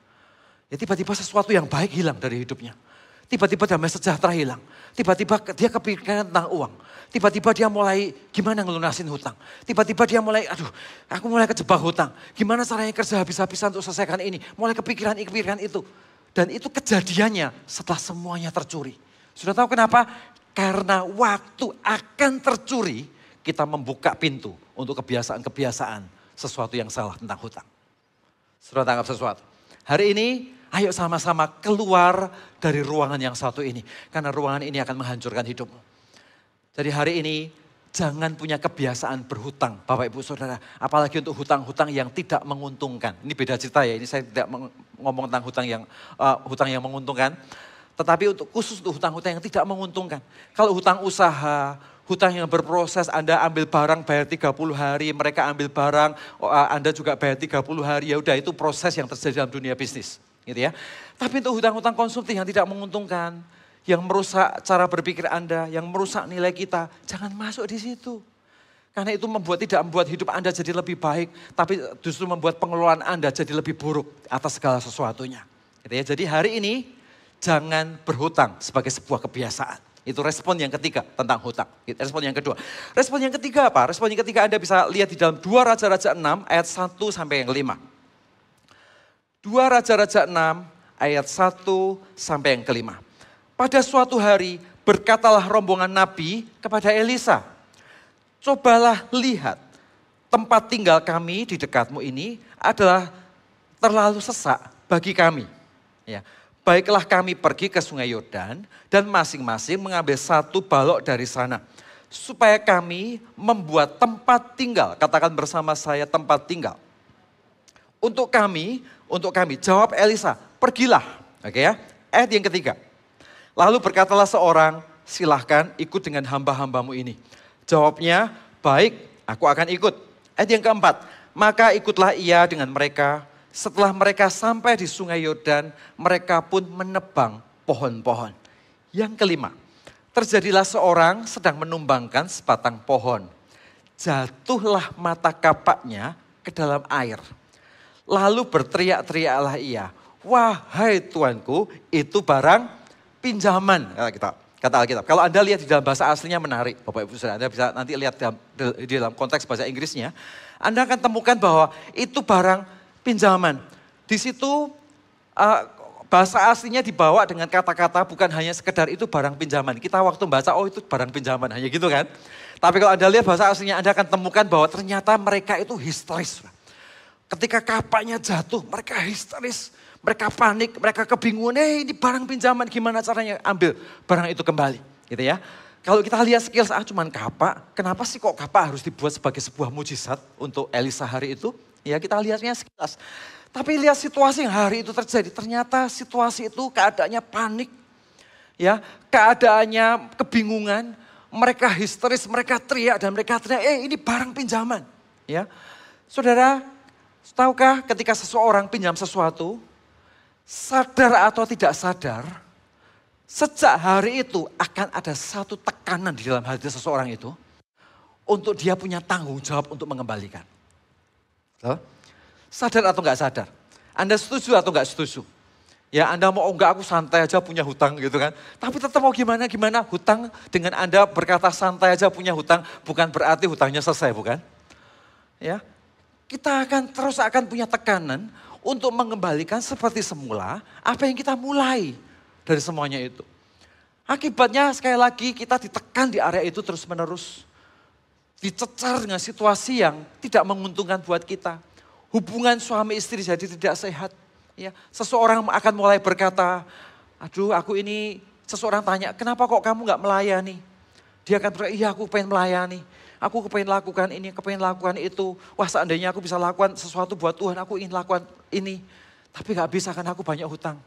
Ya tiba-tiba sesuatu yang baik hilang dari hidupnya. Tiba-tiba damai sejahtera hilang. Tiba-tiba dia kepikiran tentang uang. Tiba-tiba dia mulai gimana ngelunasin hutang. Tiba-tiba dia mulai, aduh aku mulai kejebak hutang. Gimana caranya kerja habis-habisan untuk selesaikan ini. Mulai kepikiran itu. Dan itu kejadiannya setelah semuanya tercuri. Sudah tahu kenapa? Karena waktu akan tercuri, kita membuka pintu untuk kebiasaan-kebiasaan sesuatu yang salah tentang hutang. Sudah tangkap sesuatu? Hari ini, ayo sama-sama keluar dari ruangan yang satu ini. Karena ruangan ini akan menghancurkan hidupmu. Jadi hari ini, jangan punya kebiasaan berhutang, Bapak Ibu Saudara. Apalagi untuk hutang-hutang yang tidak menguntungkan. Ini beda cerita ya, ini saya tidak ngomong tentang hutang yang menguntungkan. Tetapi khusus untuk hutang-hutang yang tidak menguntungkan. Kalau hutang usaha, hutang yang berproses, Anda ambil barang bayar 30 hari, mereka ambil barang, Anda juga bayar 30 hari, ya udah itu proses yang terjadi dalam dunia bisnis. Gitu ya. Tapi untuk hutang-hutang konsumtif yang tidak menguntungkan, yang merusak cara berpikir Anda, yang merusak nilai kita, jangan masuk di situ. Karena itu tidak membuat hidup Anda jadi lebih baik, tapi justru membuat pengelolaan Anda jadi lebih buruk atas segala sesuatunya. Gitu ya. Jadi hari ini, jangan berhutang sebagai sebuah kebiasaan. Itu respon yang ketiga tentang hutang. Respon yang kedua. Respon yang ketiga apa? Respon yang ketiga Anda bisa lihat di dalam 2 Raja-Raja 6 ayat 1 sampai yang 5. 2 Raja-Raja 6 ayat 1 sampai yang 5. Pada suatu hari berkatalah rombongan Nabi kepada Elisa, cobalah lihat, tempat tinggal kami di dekatmu ini adalah terlalu sesak bagi kami. Ya. Baiklah kami pergi ke sungai Yordan dan masing-masing mengambil 1 balok dari sana. Supaya kami membuat tempat tinggal. Katakan bersama saya tempat tinggal. Untuk kami, jawab Elisa, pergilah. Oke ya, ayat yang ketiga. Lalu berkatalah seorang, silahkan ikut dengan hamba-hambamu ini. Jawabnya, baik, aku akan ikut. Ayat yang keempat, maka ikutlah ia dengan mereka. Setelah mereka sampai di sungai Yordan, mereka pun menebang pohon-pohon. Yang kelima, terjadilah seorang sedang menumbangkan sebatang pohon. Jatuhlah mata kapaknya ke dalam air. Lalu berteriak-teriaklah ia, wahai tuanku, itu barang pinjaman. Kata Alkitab. Kalau Anda lihat di dalam bahasa aslinya menarik, Bapak Ibu Saudara, Anda bisa nanti lihat di dalam konteks bahasa Inggrisnya, Anda akan temukan bahwa itu barang pinjaman. Di situ bahasa aslinya dibawa dengan kata-kata bukan hanya sekedar itu barang pinjaman. Kita waktu baca, oh itu barang pinjaman, hanya gitu kan. Tapi kalau Anda lihat bahasa aslinya, Anda akan temukan bahwa ternyata mereka itu histeris. Ketika kapaknya jatuh, mereka histeris, mereka panik, mereka kebingungan, ini barang pinjaman, gimana caranya ambil barang itu kembali, gitu ya. Kalau kita lihat sekilas, cuman kapak, kenapa sih kok kapak harus dibuat sebagai sebuah mujizat untuk Elisa hari itu? Ya kita lihatnya sekilas. Tapi lihat situasi yang hari itu terjadi, ternyata situasi itu keadaannya panik, ya, keadaannya kebingungan, mereka histeris, mereka teriak dan mereka teriak, ini barang pinjaman, ya. Saudara, tahukah ketika seseorang pinjam sesuatu, sadar atau tidak sadar, sejak hari itu akan ada satu tekanan di dalam hati seseorang itu untuk dia punya tanggung jawab untuk mengembalikan. Sadar atau enggak sadar? Anda setuju atau enggak setuju? Ya Anda mau enggak, aku santai aja punya hutang gitu kan. Tapi tetap mau gimana, hutang dengan Anda berkata santai aja punya hutang bukan berarti hutangnya selesai, bukan? Ya, kita akan punya tekanan untuk mengembalikan seperti semula apa yang kita mulai dari semuanya itu. Akibatnya sekali lagi kita ditekan di area itu terus menerus. Dicecar dengan situasi yang tidak menguntungkan buat kita. Hubungan suami istri jadi tidak sehat. Ya, seseorang akan mulai berkata, aduh aku ini, seseorang tanya, kenapa kok kamu gak melayani? Dia akan berkata, iya aku pengen melayani. Aku pengen lakukan ini, pengen lakukan itu. Wah seandainya aku bisa lakukan sesuatu buat Tuhan, aku ingin lakukan ini. Tapi gak bisa karena aku banyak hutang.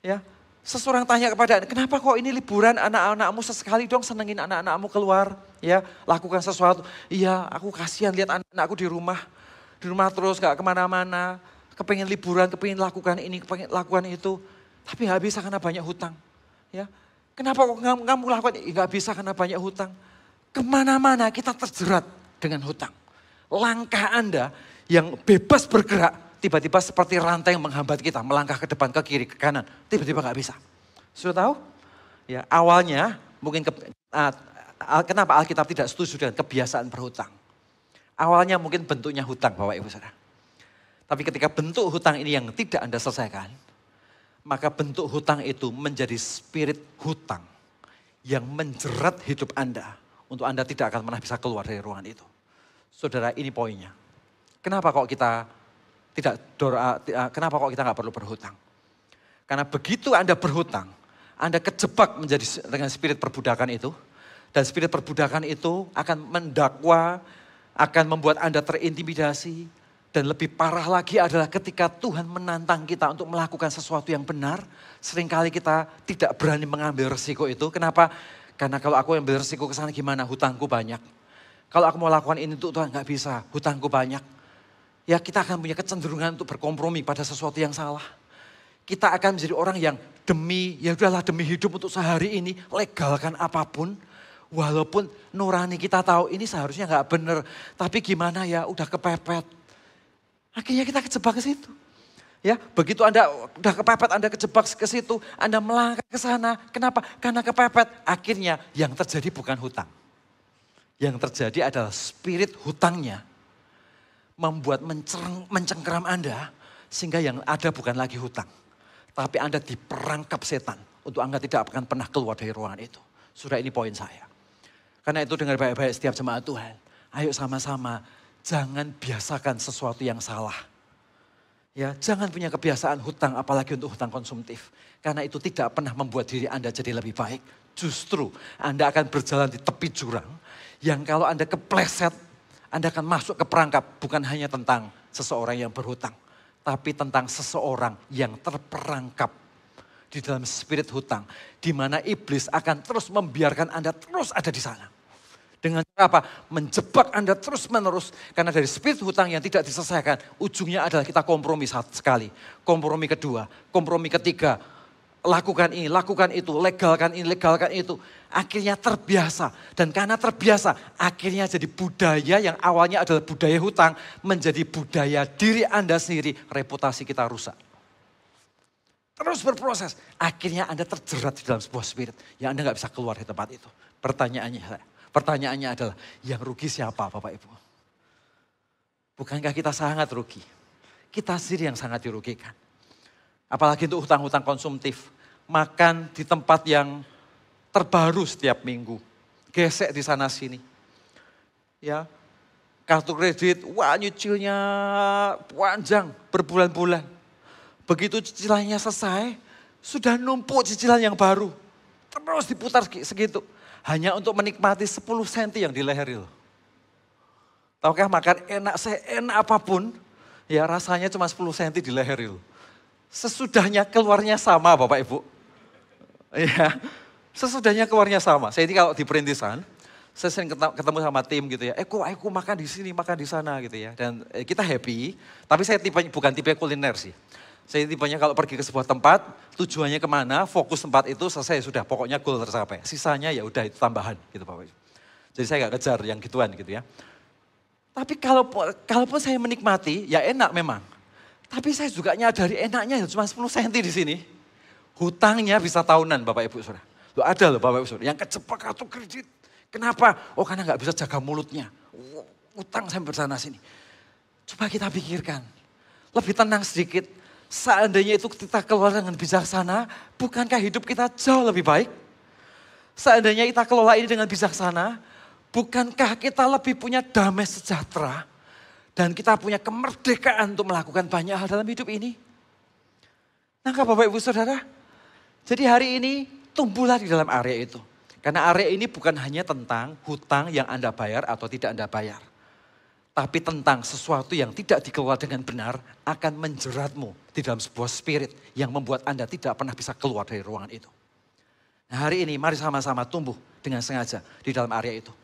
Ya, seseorang tanya kepada, kenapa kok ini liburan anak-anakmu sesekali dong senengin anak-anakmu keluar. Ya, lakukan sesuatu. Iya, aku kasihan lihat anak-anakku di rumah terus gak kemana-mana. Kepengen liburan, kepengen lakukan ini, kepengen lakukan itu. Tapi gak bisa karena banyak hutang. Ya, kenapa kok kamu lakukan ini? Gak bisa karena banyak hutang. Kemana-mana kita terjerat dengan hutang. Langkah Anda yang bebas bergerak, tiba-tiba seperti rantai yang menghambat kita, melangkah ke depan, ke kiri, ke kanan. Tiba-tiba gak bisa. Sudah tahu? Ya, awalnya mungkin kenapa Alkitab tidak setuju dengan kebiasaan berhutang. Awalnya mungkin bentuknya hutang Bapak Ibu Saudara. Tapi ketika bentuk hutang ini yang tidak Anda selesaikan, maka bentuk hutang itu menjadi spirit hutang yang menjerat hidup Anda. Untuk Anda tidak akan pernah bisa keluar dari ruangan itu. Saudara, ini poinnya. Kenapa kok kita nggak perlu berhutang? Karena begitu Anda berhutang, Anda kejebak dengan spirit perbudakan itu. Dan spirit perbudakan itu akan mendakwa, akan membuat Anda terintimidasi. Dan lebih parah lagi adalah ketika Tuhan menantang kita untuk melakukan sesuatu yang benar. Seringkali kita tidak berani mengambil resiko itu. Kenapa? Karena kalau aku ambil resiko ke sana gimana? Hutangku banyak. Kalau aku mau lakukan ini untuk Tuhan nggak bisa, hutangku banyak. Ya kita akan punya kecenderungan untuk berkompromi pada sesuatu yang salah. Kita akan menjadi orang yang demi hidup untuk sehari ini, legalkan apapun. Walaupun nurani kita tahu ini seharusnya nggak benar. Tapi gimana ya, udah kepepet. Akhirnya kita kejebak ke situ. Ya, begitu Anda udah kepepet, Anda kejebak ke situ, Anda melangkah ke sana. Kenapa? Karena kepepet. Akhirnya yang terjadi bukan hutang. Yang terjadi adalah spirit hutangnya membuat mencengkeram Anda sehingga yang ada bukan lagi hutang. Tapi Anda diperangkap setan untuk Anda tidak akan pernah keluar dari ruangan itu. Sudah ini poin saya. Karena itu dengar baik-baik setiap jemaat Tuhan. Ayo sama-sama jangan biasakan sesuatu yang salah. Ya, jangan punya kebiasaan hutang, apalagi untuk hutang konsumtif. Karena itu tidak pernah membuat diri Anda jadi lebih baik. Justru Anda akan berjalan di tepi jurang, yang kalau Anda kepleset, Anda akan masuk ke perangkap. Bukan hanya tentang seseorang yang berhutang, tapi tentang seseorang yang terperangkap di dalam spirit hutang. Di mana iblis akan terus membiarkan Anda terus ada di sana. Dengan cara apa? Menjebak Anda terus menerus. Karena dari spirit hutang yang tidak diselesaikan, ujungnya adalah kita kompromi sekali. Kompromi kedua, kompromi ketiga. Lakukan ini, lakukan itu, legalkan ini, legalkan itu. Akhirnya terbiasa. Dan karena terbiasa, akhirnya jadi budaya yang awalnya adalah budaya hutang, menjadi budaya diri Anda sendiri, reputasi kita rusak. Terus berproses, akhirnya Anda terjerat di dalam sebuah spirit yang Anda nggak bisa keluar di tempat itu. Pertanyaannya adalah, yang rugi siapa Bapak Ibu? Bukankah kita sangat rugi? Kita sendiri yang sangat dirugikan. Apalagi untuk hutang-hutang konsumtif. Makan di tempat yang terbaru setiap minggu. Gesek di sana sini. Ya, kartu kredit, wah nyicilnya panjang, berbulan-bulan. Begitu cicilannya selesai, sudah numpuk cicilan yang baru. Terus diputar segitu. Hanya untuk menikmati 10 senti yang di leher itu. Tahukah makan enak, seenak apapun, ya rasanya cuma 10 senti di leher itu. Sesudahnya keluarnya sama Bapak Ibu. Ya, sesudahnya keluarnya sama. Saya ini kalau di perintisan, saya sering ketemu sama tim gitu ya. Aku makan di sini, makan di sana gitu ya. Dan kita happy, tapi saya bukan tipe kuliner sih. Saya tipenya kalau pergi ke sebuah tempat, tujuannya kemana, fokus tempat itu selesai sudah. Pokoknya goal tercapai. Sisanya ya udah itu tambahan gitu Bapak Ibu. Jadi saya gak kejar yang gituan gitu ya. Tapi kalaupun saya menikmati, ya enak memang. Tapi saya juga nyadari enaknya cuma 10 senti di sini. Hutangnya bisa tahunan Bapak Ibu Saudara. Loh ada loh Bapak Ibu Saudara yang kejebak kartu kredit. Kenapa? Oh karena gak bisa jaga mulutnya. Utang sampai bersana sini. Coba kita pikirkan. Lebih tenang sedikit. Seandainya itu kita kelola dengan bijaksana, bukankah hidup kita jauh lebih baik? Seandainya kita kelola ini dengan bijaksana, bukankah kita lebih punya damai sejahtera? Dan kita punya kemerdekaan untuk melakukan banyak hal dalam hidup ini? Nah Bapak Ibu Saudara, jadi hari ini tumbuhlah di dalam area itu. Karena area ini bukan hanya tentang hutang yang Anda bayar atau tidak Anda bayar. Tapi tentang sesuatu yang tidak dikelola dengan benar akan menjeratmu di dalam sebuah spirit yang membuat Anda tidak pernah bisa keluar dari ruangan itu. Nah hari ini mari sama-sama tumbuh dengan sengaja di dalam area itu.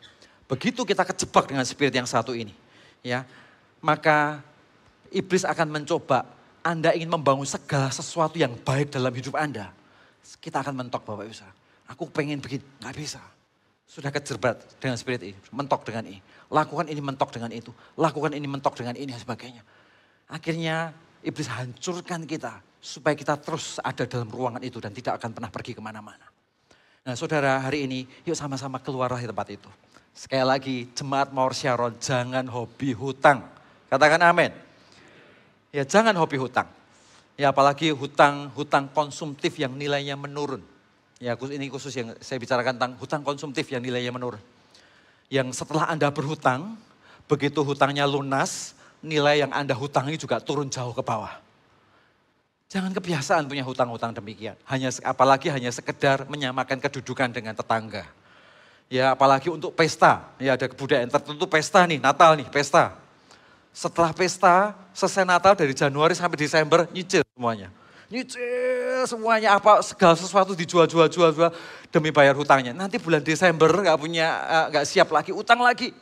Begitu kita kejebak dengan spirit yang satu ini, ya, maka iblis akan mencoba Anda ingin membangun segala sesuatu yang baik dalam hidup Anda. Kita akan mentok Bapak Ibu. Aku pengen begini, gak bisa. Sudah kejerat dengan spirit ini, mentok dengan ini. Lakukan ini mentok dengan itu. Lakukan ini mentok dengan ini dan sebagainya. Akhirnya iblis hancurkan kita supaya kita terus ada dalam ruangan itu dan tidak akan pernah pergi kemana-mana. Nah saudara hari ini yuk sama-sama keluarlah di tempat itu. Sekali lagi jemaat Mawar Syaron jangan hobi hutang. Katakan amin. Ya jangan hobi hutang. Ya apalagi hutang konsumtif yang nilainya menurun. Ya ini khusus yang saya bicarakan tentang hutang konsumtif yang nilainya menurun. Yang setelah Anda berhutang, begitu hutangnya lunas, nilai yang Anda hutangi juga turun jauh ke bawah. Jangan kebiasaan punya hutang-hutang demikian. Apalagi hanya sekedar menyamakan kedudukan dengan tetangga. Ya apalagi untuk pesta, ya ada kebudayaan tertentu pesta nih, Natal nih, pesta. Setelah pesta, selesai Natal dari Januari sampai Desember, nyicil semuanya. Nyicil semuanya apa segala sesuatu dijual demi bayar hutangnya. Nanti bulan Desember nggak siap lagi, utang lagi.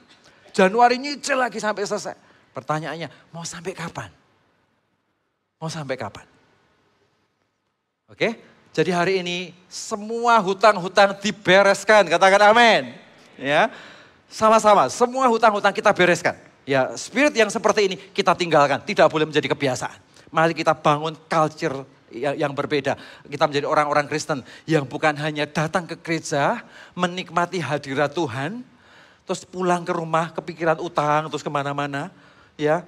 Januari nyicil lagi sampai selesai. Pertanyaannya, mau sampai kapan? Mau sampai kapan? Oke, jadi hari ini semua hutang-hutang dibereskan, katakan amin. Ya, sama-sama, semua hutang-hutang kita bereskan. Ya, spirit yang seperti ini kita tinggalkan, tidak boleh menjadi kebiasaan. Mari kita bangun culture yang berbeda. Kita menjadi orang-orang Kristen yang bukan hanya datang ke gereja, menikmati hadirat Tuhan, terus pulang ke rumah kepikiran utang, terus kemana-mana. Ya,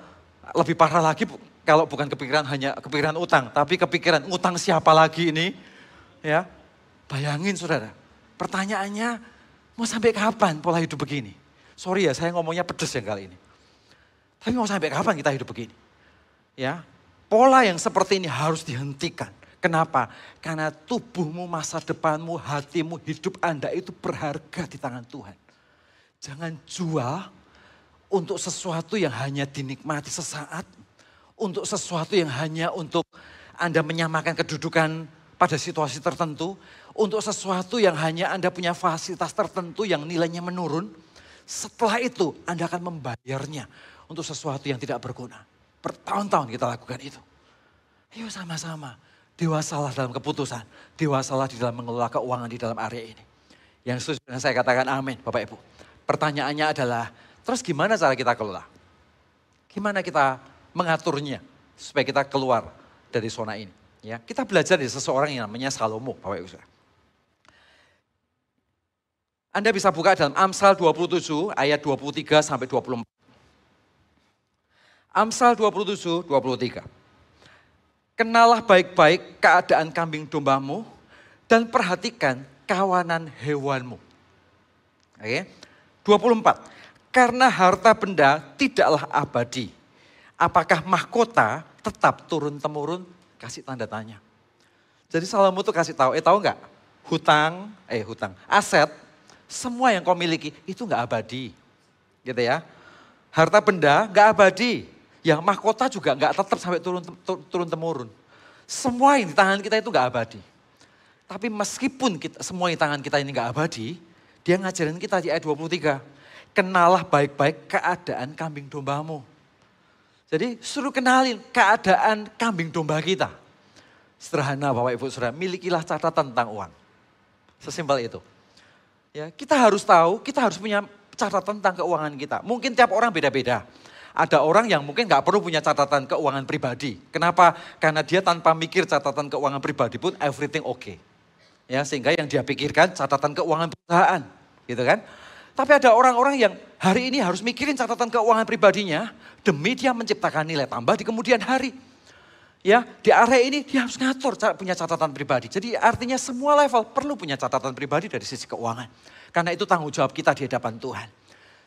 lebih parah lagi kalau bukan kepikiran utang, tapi kepikiran utang siapa lagi ini. Ya, bayangin saudara, pertanyaannya mau sampai kapan pola hidup begini? Sorry ya, saya ngomongnya pedes yang kali ini. Tapi mau sampai kapan kita hidup begini? Ya, pola yang seperti ini harus dihentikan. Kenapa? Karena tubuhmu, masa depanmu, hatimu, hidup Anda itu berharga di tangan Tuhan. Jangan jual untuk sesuatu yang hanya dinikmati sesaat. Untuk sesuatu yang hanya untuk Anda menyamakan kedudukan pada situasi tertentu. Untuk sesuatu yang hanya Anda punya fasilitas tertentu yang nilainya menurun. Setelah itu Anda akan membayarnya untuk sesuatu yang tidak berguna. Bertahun-tahun kita lakukan itu. Ayo sama-sama. Dewasalah dalam keputusan. Dewasalah di dalam mengelola keuangan di dalam area ini. Yang setuju dengan saya katakan amin Bapak Ibu. Pertanyaannya adalah, terus gimana cara kita kelola? Gimana kita mengaturnya supaya kita keluar dari zona ini? Ya, kita belajar dari seseorang yang namanya Salomo Bapak Ibu. Anda bisa buka dalam Amsal 27 ayat 23 sampai 24. Amsal 27, 23. Kenalah baik-baik keadaan kambing dombamu dan perhatikan kawanan hewanmu. Oke. 24. Karena harta benda tidaklah abadi. Apakah mahkota tetap turun-temurun? Kasih tanda tanya. Jadi Salomo tuh kasih tahu, tahu nggak? Aset, semua yang kau miliki itu nggak abadi. Gitu ya. Harta benda nggak abadi. Yang mahkota juga nggak tetap sampai turun-temurun. Semua yang di tangan kita itu nggak abadi. Tapi meskipun semua di tangan kita ini nggak abadi, dia ngajarin kita di ayat 23. Kenalah baik-baik keadaan kambing dombamu. Jadi suruh kenalin keadaan kambing domba kita. Sederhana Bapak Ibu Saudara, milikilah catatan tentang uang. Sesimpel itu. Ya, kita harus tahu, kita harus punya catatan tentang keuangan kita. Mungkin tiap orang beda-beda. Ada orang yang mungkin nggak perlu punya catatan keuangan pribadi. Kenapa? Karena dia tanpa mikir catatan keuangan pribadi pun everything okay. Ya, sehingga yang dia pikirkan catatan keuangan perusahaan. Gitu kan? Tapi ada orang-orang yang hari ini harus mikirin catatan keuangan pribadinya demi dia menciptakan nilai tambah di kemudian hari. Ya, di area ini dia harus ngatur punya catatan pribadi. Jadi artinya semua level perlu punya catatan pribadi dari sisi keuangan. Karena itu tanggung jawab kita di hadapan Tuhan.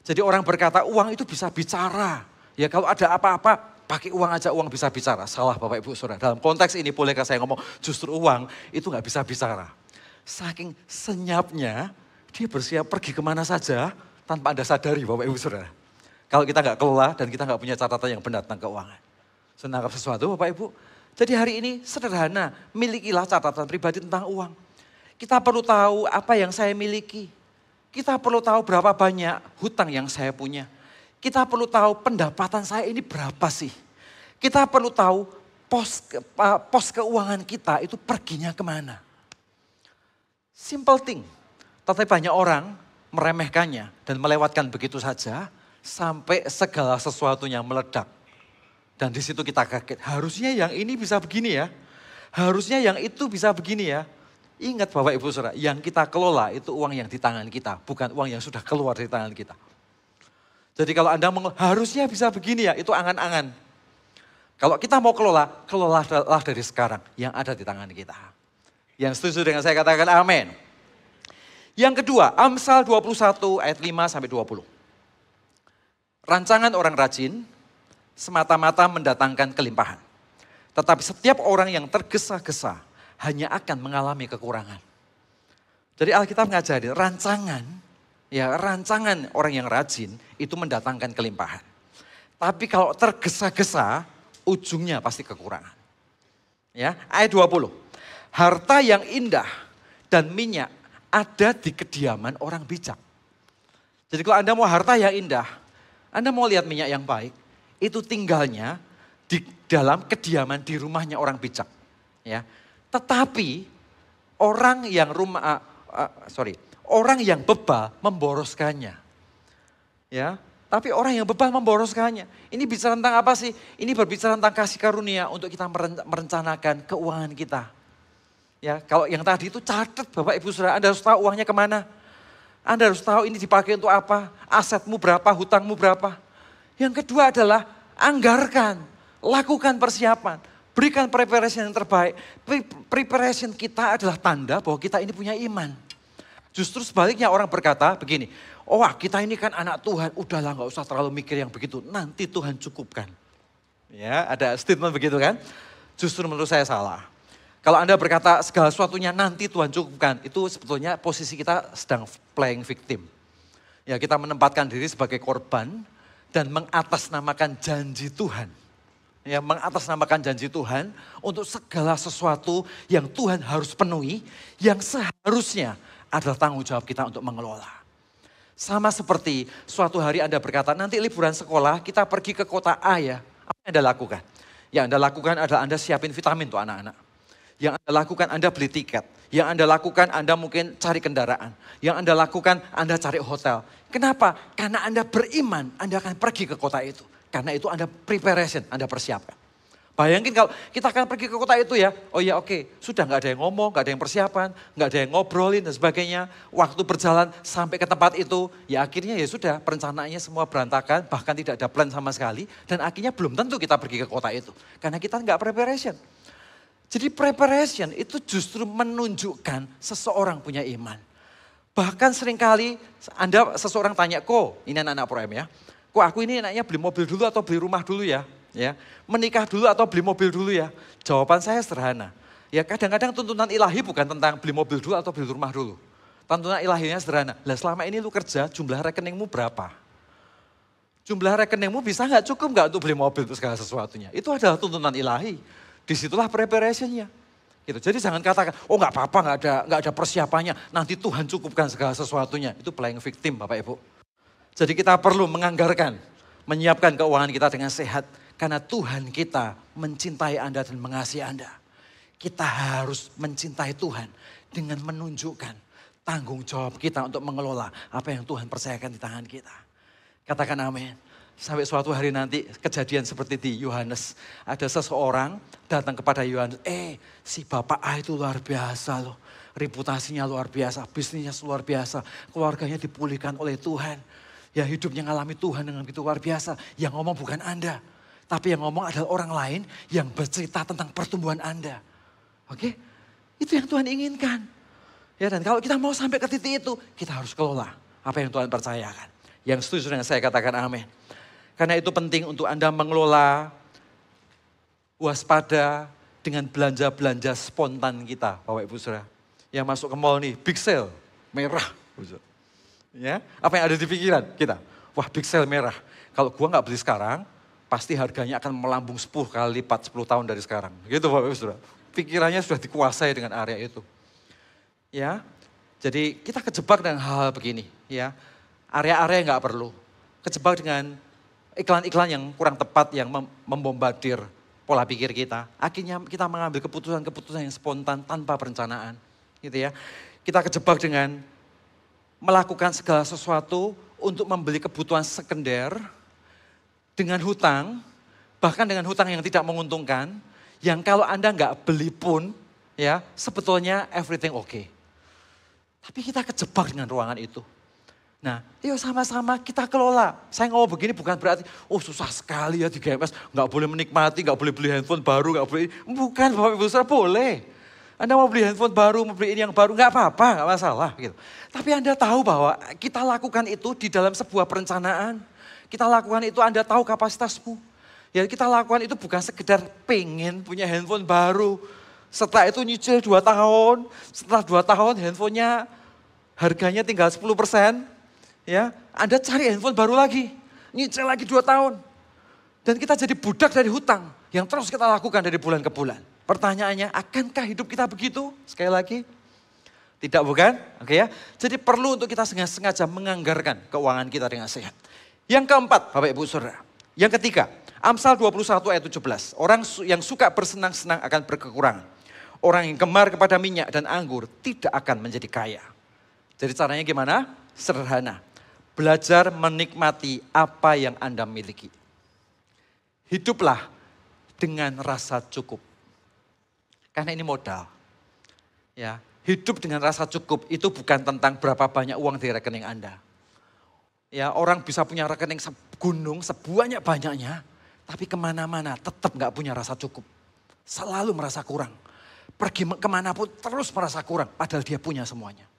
Jadi orang berkata uang itu bisa bicara. Ya kalau ada apa-apa pakai uang aja uang bisa bicara. Salah Bapak Ibu Saudara. Dalam konteks ini bolehkah saya ngomong justru uang itu gak bisa bicara. Saking senyapnya dia bersiap pergi kemana saja tanpa Anda sadari Bapak Ibu Saudara. Kalau kita gak kelola dan kita gak punya catatan yang benar tentang keuangan. Senangkap sesuatu Bapak Ibu. Jadi hari ini sederhana, milikilah catatan pribadi tentang uang. Kita perlu tahu apa yang saya miliki. Kita perlu tahu berapa banyak hutang yang saya punya. Kita perlu tahu pendapatan saya ini berapa sih. Kita perlu tahu pos keuangan kita itu perginya kemana. Simple thing. Tapi banyak orang meremehkannya dan melewatkan begitu saja sampai segala sesuatunya meledak. Dan di situ kita kaget, harusnya yang ini bisa begini ya. Harusnya yang itu bisa begini ya. Ingat Bapak Ibu Saudara, yang kita kelola itu uang yang di tangan kita, bukan uang yang sudah keluar dari tangan kita. Jadi kalau Anda harusnya bisa begini ya, itu angan-angan. Kalau kita mau kelola, kelolalah dari sekarang yang ada di tangan kita. Yang setuju dengan saya katakan amin. Yang kedua, Amsal 21 ayat 5 sampai 20. Rancangan orang rajin semata-mata mendatangkan kelimpahan. Tetapi setiap orang yang tergesa-gesa hanya akan mengalami kekurangan. Jadi Alkitab mengajari rancangan orang yang rajin itu mendatangkan kelimpahan. Tapi kalau tergesa-gesa ujungnya pasti kekurangan. Ya, ayat 20. Harta yang indah dan minyak ada di kediaman orang bijak. Jadi kalau Anda mau harta yang indah, Anda mau lihat minyak yang baik, itu tinggalnya di dalam kediaman di rumahnya orang bijak. Ya. Tetapi orang yang bebal memboroskannya. Ya, tapi orang yang bebal memboroskannya. Ini bicara tentang apa sih? Ini berbicara tentang kasih karunia untuk kita merencanakan keuangan kita. Ya, kalau yang tadi itu catat Bapak Ibu Saudara, Anda harus tahu uangnya kemana. Anda harus tahu ini dipakai untuk apa, asetmu berapa, hutangmu berapa. Yang kedua adalah anggarkan, lakukan persiapan, berikan preparation yang terbaik. Preparation kita adalah tanda bahwa kita ini punya iman. Justru sebaliknya orang berkata begini, oh kita ini kan anak Tuhan, udahlah gak usah terlalu mikir yang begitu, nanti Tuhan cukupkan. Ya, ada statement begitu kan? Justru menurut saya salah. Kalau Anda berkata segala sesuatunya nanti Tuhan cukupkan, itu sebetulnya posisi kita sedang playing victim. Ya, kita menempatkan diri sebagai korban dan mengatasnamakan janji Tuhan. Ya, mengatasnamakan janji Tuhan untuk segala sesuatu yang Tuhan harus penuhi, yang seharusnya adalah tanggung jawab kita untuk mengelola. Sama seperti suatu hari Anda berkata, nanti liburan sekolah kita pergi ke kota A ya. Apa yang Anda lakukan? Yang Anda lakukan adalah Anda siapin vitamin untuk anak-anak. Yang Anda lakukan Anda beli tiket. Yang Anda lakukan Anda mungkin cari kendaraan. Yang Anda lakukan Anda cari hotel. Kenapa? Karena Anda beriman Anda akan pergi ke kota itu. Karena itu Anda preparation, Anda persiapkan. Bayangin kalau kita akan pergi ke kota itu ya, oh ya oke, sudah gak ada yang ngomong, gak ada yang persiapan, gak ada yang ngobrolin dan sebagainya. Waktu berjalan sampai ke tempat itu, ya akhirnya ya sudah perencanaannya semua berantakan, bahkan tidak ada plan sama sekali. Dan akhirnya belum tentu kita pergi ke kota itu, karena kita gak preparation. Jadi preparation itu justru menunjukkan seseorang punya iman. Bahkan seringkali seseorang tanya, kok ini anak-anak Pro M ya, kok aku ini enaknya beli mobil dulu atau beli rumah dulu ya? Ya, menikah dulu atau beli mobil dulu ya? Jawaban saya sederhana. Ya kadang-kadang tuntunan ilahi bukan tentang beli mobil dulu atau beli rumah dulu. Tuntunan ilahinya sederhana. Lah selama ini lu kerja, jumlah rekeningmu berapa? Jumlah rekeningmu bisa nggak cukup nggak untuk beli mobil untuk segala sesuatunya? Itu adalah tuntunan ilahi. Disitulah preparationnya. Gitu. Jadi jangan katakan, oh nggak apa-apa, nggak ada persiapannya. Nanti Tuhan cukupkan segala sesuatunya. Itu playing victim Bapak Ibu. Jadi kita perlu menganggarkan, menyiapkan keuangan kita dengan sehat. Karena Tuhan kita mencintai Anda dan mengasihi Anda. Kita harus mencintai Tuhan dengan menunjukkan tanggung jawab kita untuk mengelola apa yang Tuhan percayakan di tangan kita. Katakan amin. Sampai suatu hari nanti kejadian seperti di Yohanes. Ada seseorang datang kepada Yohanes. Si Bapak A itu luar biasa loh. Reputasinya luar biasa, bisnisnya luar biasa. Keluarganya dipulihkan oleh Tuhan. Ya hidupnya ngalami Tuhan dengan begitu luar biasa. Yang ngomong bukan Anda. Tapi yang ngomong adalah orang lain yang bercerita tentang pertumbuhan Anda. Oke? Itu yang Tuhan inginkan. Ya, dan kalau kita mau sampai ke titik itu, kita harus kelola apa yang Tuhan percayakan. Yang setuju dengan saya katakan amin. Karena itu penting untuk Anda mengelola waspada dengan belanja-belanja spontan kita, Bapak Ibu Saudara. Yang masuk ke mall nih, big sale, merah. Ya, apa yang ada di pikiran kita? Wah, big sale merah. Kalau gua nggak beli sekarang, pasti harganya akan melambung 10 kali lipat 10 tahun dari sekarang. Gitu Bapak Ibu Saudara. Pikirannya sudah dikuasai dengan area itu. Ya, jadi kita kejebak dengan hal-hal begini. Ya, area-area yang nggak perlu. Kejebak dengan iklan-iklan yang kurang tepat yang membombardir pola pikir kita. Akhirnya kita mengambil keputusan-keputusan yang spontan tanpa perencanaan. Gitu ya. Kita kejebak dengan melakukan segala sesuatu untuk membeli kebutuhan sekunder dengan hutang, bahkan dengan hutang yang tidak menguntungkan, yang kalau Anda nggak beli pun, ya sebetulnya everything okay. Tapi kita kejebak dengan ruangan itu. Nah, yuk sama-sama kita kelola. Saya ngomong begini bukan berarti, oh susah sekali ya di GMS, nggak boleh menikmati, nggak boleh beli handphone baru, nggak boleh. Bukan Bapak Ibu Saudara, boleh. Anda mau beli handphone baru, mau beli ini yang baru, nggak apa-apa, nggak masalah. Gitu. Tapi Anda tahu bahwa kita lakukan itu di dalam sebuah perencanaan. Kita lakukan itu Anda tahu kapasitasmu. Ya kita lakukan itu bukan sekedar pengen punya handphone baru. Setelah itu nyicil 2 tahun. Setelah 2 tahun handphonenya harganya tinggal 10%. Ya, Anda cari handphone baru lagi. Nyicil lagi 2 tahun. Dan kita jadi budak dari hutang. Yang terus kita lakukan dari bulan ke bulan. Pertanyaannya, akankah hidup kita begitu? Sekali lagi. Tidak bukan? Oke ya. Jadi perlu untuk kita sengaja menganggarkan keuangan kita dengan sehat. Yang keempat, Bapak Ibu Saudara. Yang ketiga, Amsal 21 ayat 17. Orang yang suka bersenang-senang akan berkekurangan. Orang yang gemar kepada minyak dan anggur tidak akan menjadi kaya. Jadi caranya gimana? Sederhana. Belajar menikmati apa yang Anda miliki. Hiduplah dengan rasa cukup. Karena ini modal. Ya, hidup dengan rasa cukup itu bukan tentang berapa banyak uang di rekening Anda. Ya, orang bisa punya rekening segunung, sebanyak-banyaknya, tapi kemana-mana tetap gak punya rasa cukup. Selalu merasa kurang. Pergi kemanapun terus merasa kurang, padahal dia punya semuanya.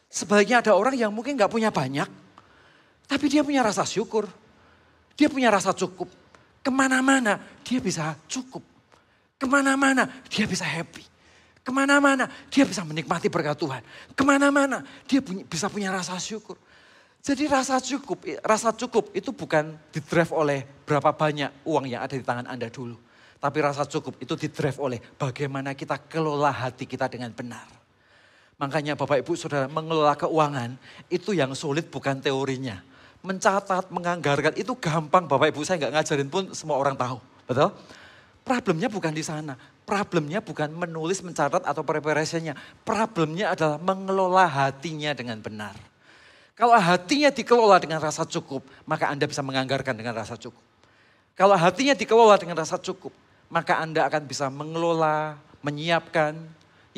Sebaliknya ada orang yang mungkin gak punya banyak, tapi dia punya rasa syukur. Dia punya rasa cukup. Kemana-mana dia bisa cukup. Kemana-mana dia bisa happy. Kemana-mana dia bisa menikmati berkat Tuhan. Kemana-mana dia bisa punya rasa syukur. Jadi rasa cukup itu bukan didrive oleh berapa banyak uang yang ada di tangan Anda dulu. Tapi rasa cukup itu didrive oleh bagaimana kita kelola hati kita dengan benar. Makanya Bapak Ibu Saudara mengelola keuangan itu yang sulit bukan teorinya. Mencatat, menganggarkan itu gampang Bapak Ibu, saya nggak ngajarin pun semua orang tahu. Betul? Problemnya bukan di sana. Problemnya bukan menulis, mencatat atau preparasinya. Problemnya adalah mengelola hatinya dengan benar. Kalau hatinya dikelola dengan rasa cukup, maka Anda bisa menganggarkan dengan rasa cukup. Kalau hatinya dikelola dengan rasa cukup, maka Anda akan bisa mengelola, menyiapkan,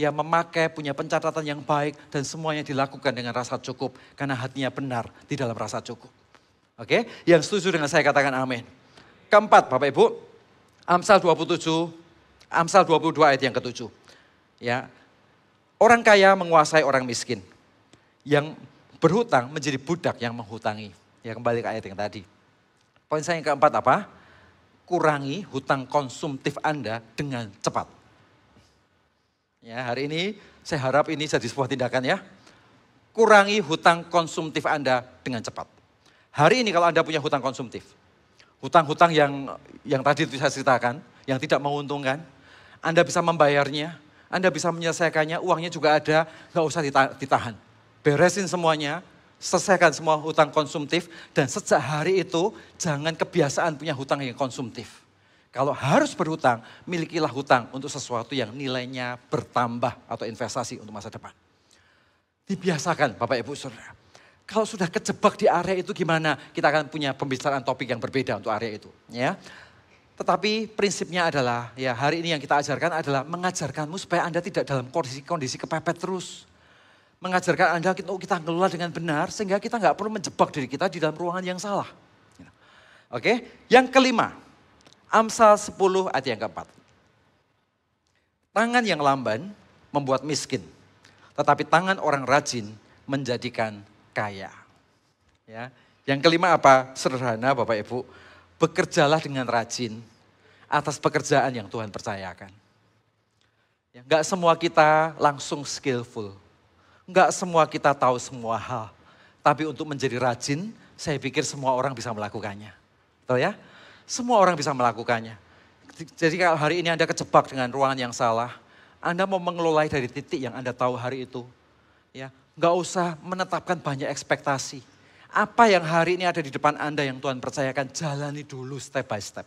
ya memakai, punya pencatatan yang baik dan semuanya dilakukan dengan rasa cukup karena hatinya benar di dalam rasa cukup. Oke, yang setuju dengan saya katakan amin. Keempat Bapak Ibu, Amsal 22 ayat yang ke-7. Ya, orang kaya menguasai orang miskin. Yang berhutang menjadi budak yang menghutangi. Ya kembali ke ayat yang tadi. Poin saya yang keempat apa? Kurangi hutang konsumtif Anda dengan cepat. Ya, hari ini saya harap ini jadi sebuah tindakan ya. Kurangi hutang konsumtif Anda dengan cepat. Hari ini kalau Anda punya hutang konsumtif, hutang-hutang yang tadi saya ceritakan, yang tidak menguntungkan, Anda bisa membayarnya, Anda bisa menyelesaikannya, uangnya juga ada, nggak usah ditahan. Beresin semuanya, selesaikan semua hutang konsumtif, dan sejak hari itu jangan kebiasaan punya hutang yang konsumtif. Kalau harus berhutang, milikilah hutang untuk sesuatu yang nilainya bertambah atau investasi untuk masa depan. Dibiasakan Bapak Ibu Saudara. Kalau sudah kejebak di area itu gimana? Kita akan punya pembicaraan topik yang berbeda untuk area itu. Ya. Tetapi prinsipnya adalah, ya hari ini yang kita ajarkan adalah mengajarkanmu supaya Anda tidak dalam kondisi kepepet terus. Mengajarkan Anda kita ngelola dengan benar sehingga kita nggak perlu menjebak diri kita di dalam ruangan yang salah. Oke, yang kelima. Amsal 10 ayat yang keempat. Tangan yang lamban membuat miskin, tetapi tangan orang rajin menjadikan kaya. Ya. Yang kelima apa? Sederhana Bapak Ibu, bekerjalah dengan rajin atas pekerjaan yang Tuhan percayakan. Ya, enggak semua kita langsung skillful, enggak semua kita tahu semua hal, tapi untuk menjadi rajin, saya pikir semua orang bisa melakukannya. Betul ya? Semua orang bisa melakukannya. Jadi kalau hari ini Anda kejebak dengan ruangan yang salah, Anda mau mengelola dari titik yang Anda tahu hari itu. Ya, nggak usah menetapkan banyak ekspektasi. Apa yang hari ini ada di depan Anda yang Tuhan percayakan, jalani dulu step by step.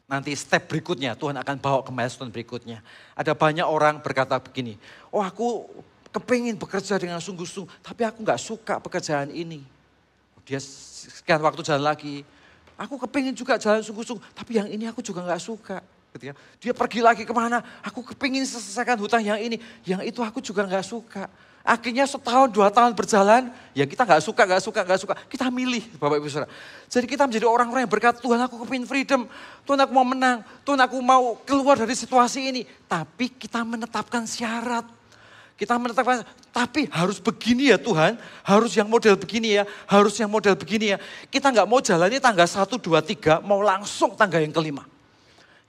Nanti step berikutnya Tuhan akan bawa ke milestone berikutnya. Ada banyak orang berkata begini, oh aku kepingin bekerja dengan sungguh-sungguh, tapi aku nggak suka pekerjaan ini. Dia sekian waktu jalan lagi, aku kepingin juga jalan sungguh-sungguh, tapi yang ini aku juga gak suka. Gitu ya. Dia pergi lagi kemana, aku kepingin selesaikan hutang yang ini, yang itu aku juga gak suka. Akhirnya setahun, 2 tahun berjalan, ya kita gak suka. Kita milih Bapak Ibu Saudara. Jadi kita menjadi orang-orang yang berkata, Tuhan aku kepingin freedom, Tuhan aku mau menang, Tuhan aku mau keluar dari situasi ini. Tapi kita menetapkan syarat. Kita menetapkan, tapi harus begini ya Tuhan, harus yang model begini ya, harus yang model begini ya. Kita nggak mau jalannya tangga 1, 2, 3, mau langsung tangga yang kelima.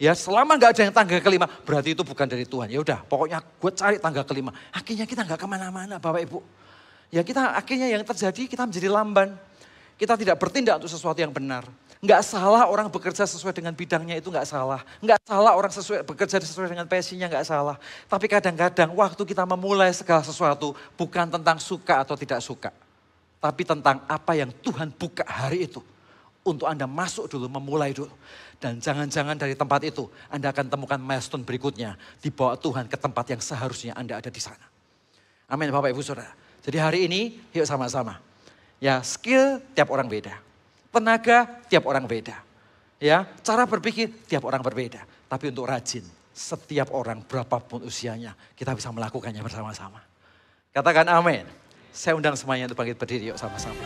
Ya selama nggak ada yang tangga kelima, berarti itu bukan dari Tuhan. Ya udah, pokoknya gue cari tangga kelima. Akhirnya kita nggak kemana-mana Bapak Ibu. Ya kita akhirnya yang terjadi kita menjadi lamban. Kita tidak bertindak untuk sesuatu yang benar. Nggak salah orang bekerja sesuai dengan bidangnya itu nggak salah. Nggak salah orang bekerja sesuai dengan passionnya nggak salah. Tapi kadang-kadang waktu kita memulai segala sesuatu bukan tentang suka atau tidak suka. Tapi tentang apa yang Tuhan buka hari itu. Untuk Anda masuk dulu, memulai dulu. Dan jangan-jangan dari tempat itu Anda akan temukan milestone berikutnya. Dibawa Tuhan ke tempat yang seharusnya Anda ada di sana. Amin Bapak Ibu Saudara. Jadi hari ini yuk sama-sama. Ya skill tiap orang beda. Tenaga tiap orang beda. Ya, cara berpikir tiap orang berbeda. Tapi untuk rajin, setiap orang berapapun usianya, kita bisa melakukannya bersama-sama. Katakan amin. Saya undang semuanya untuk bangkit berdiri yuk sama-sama.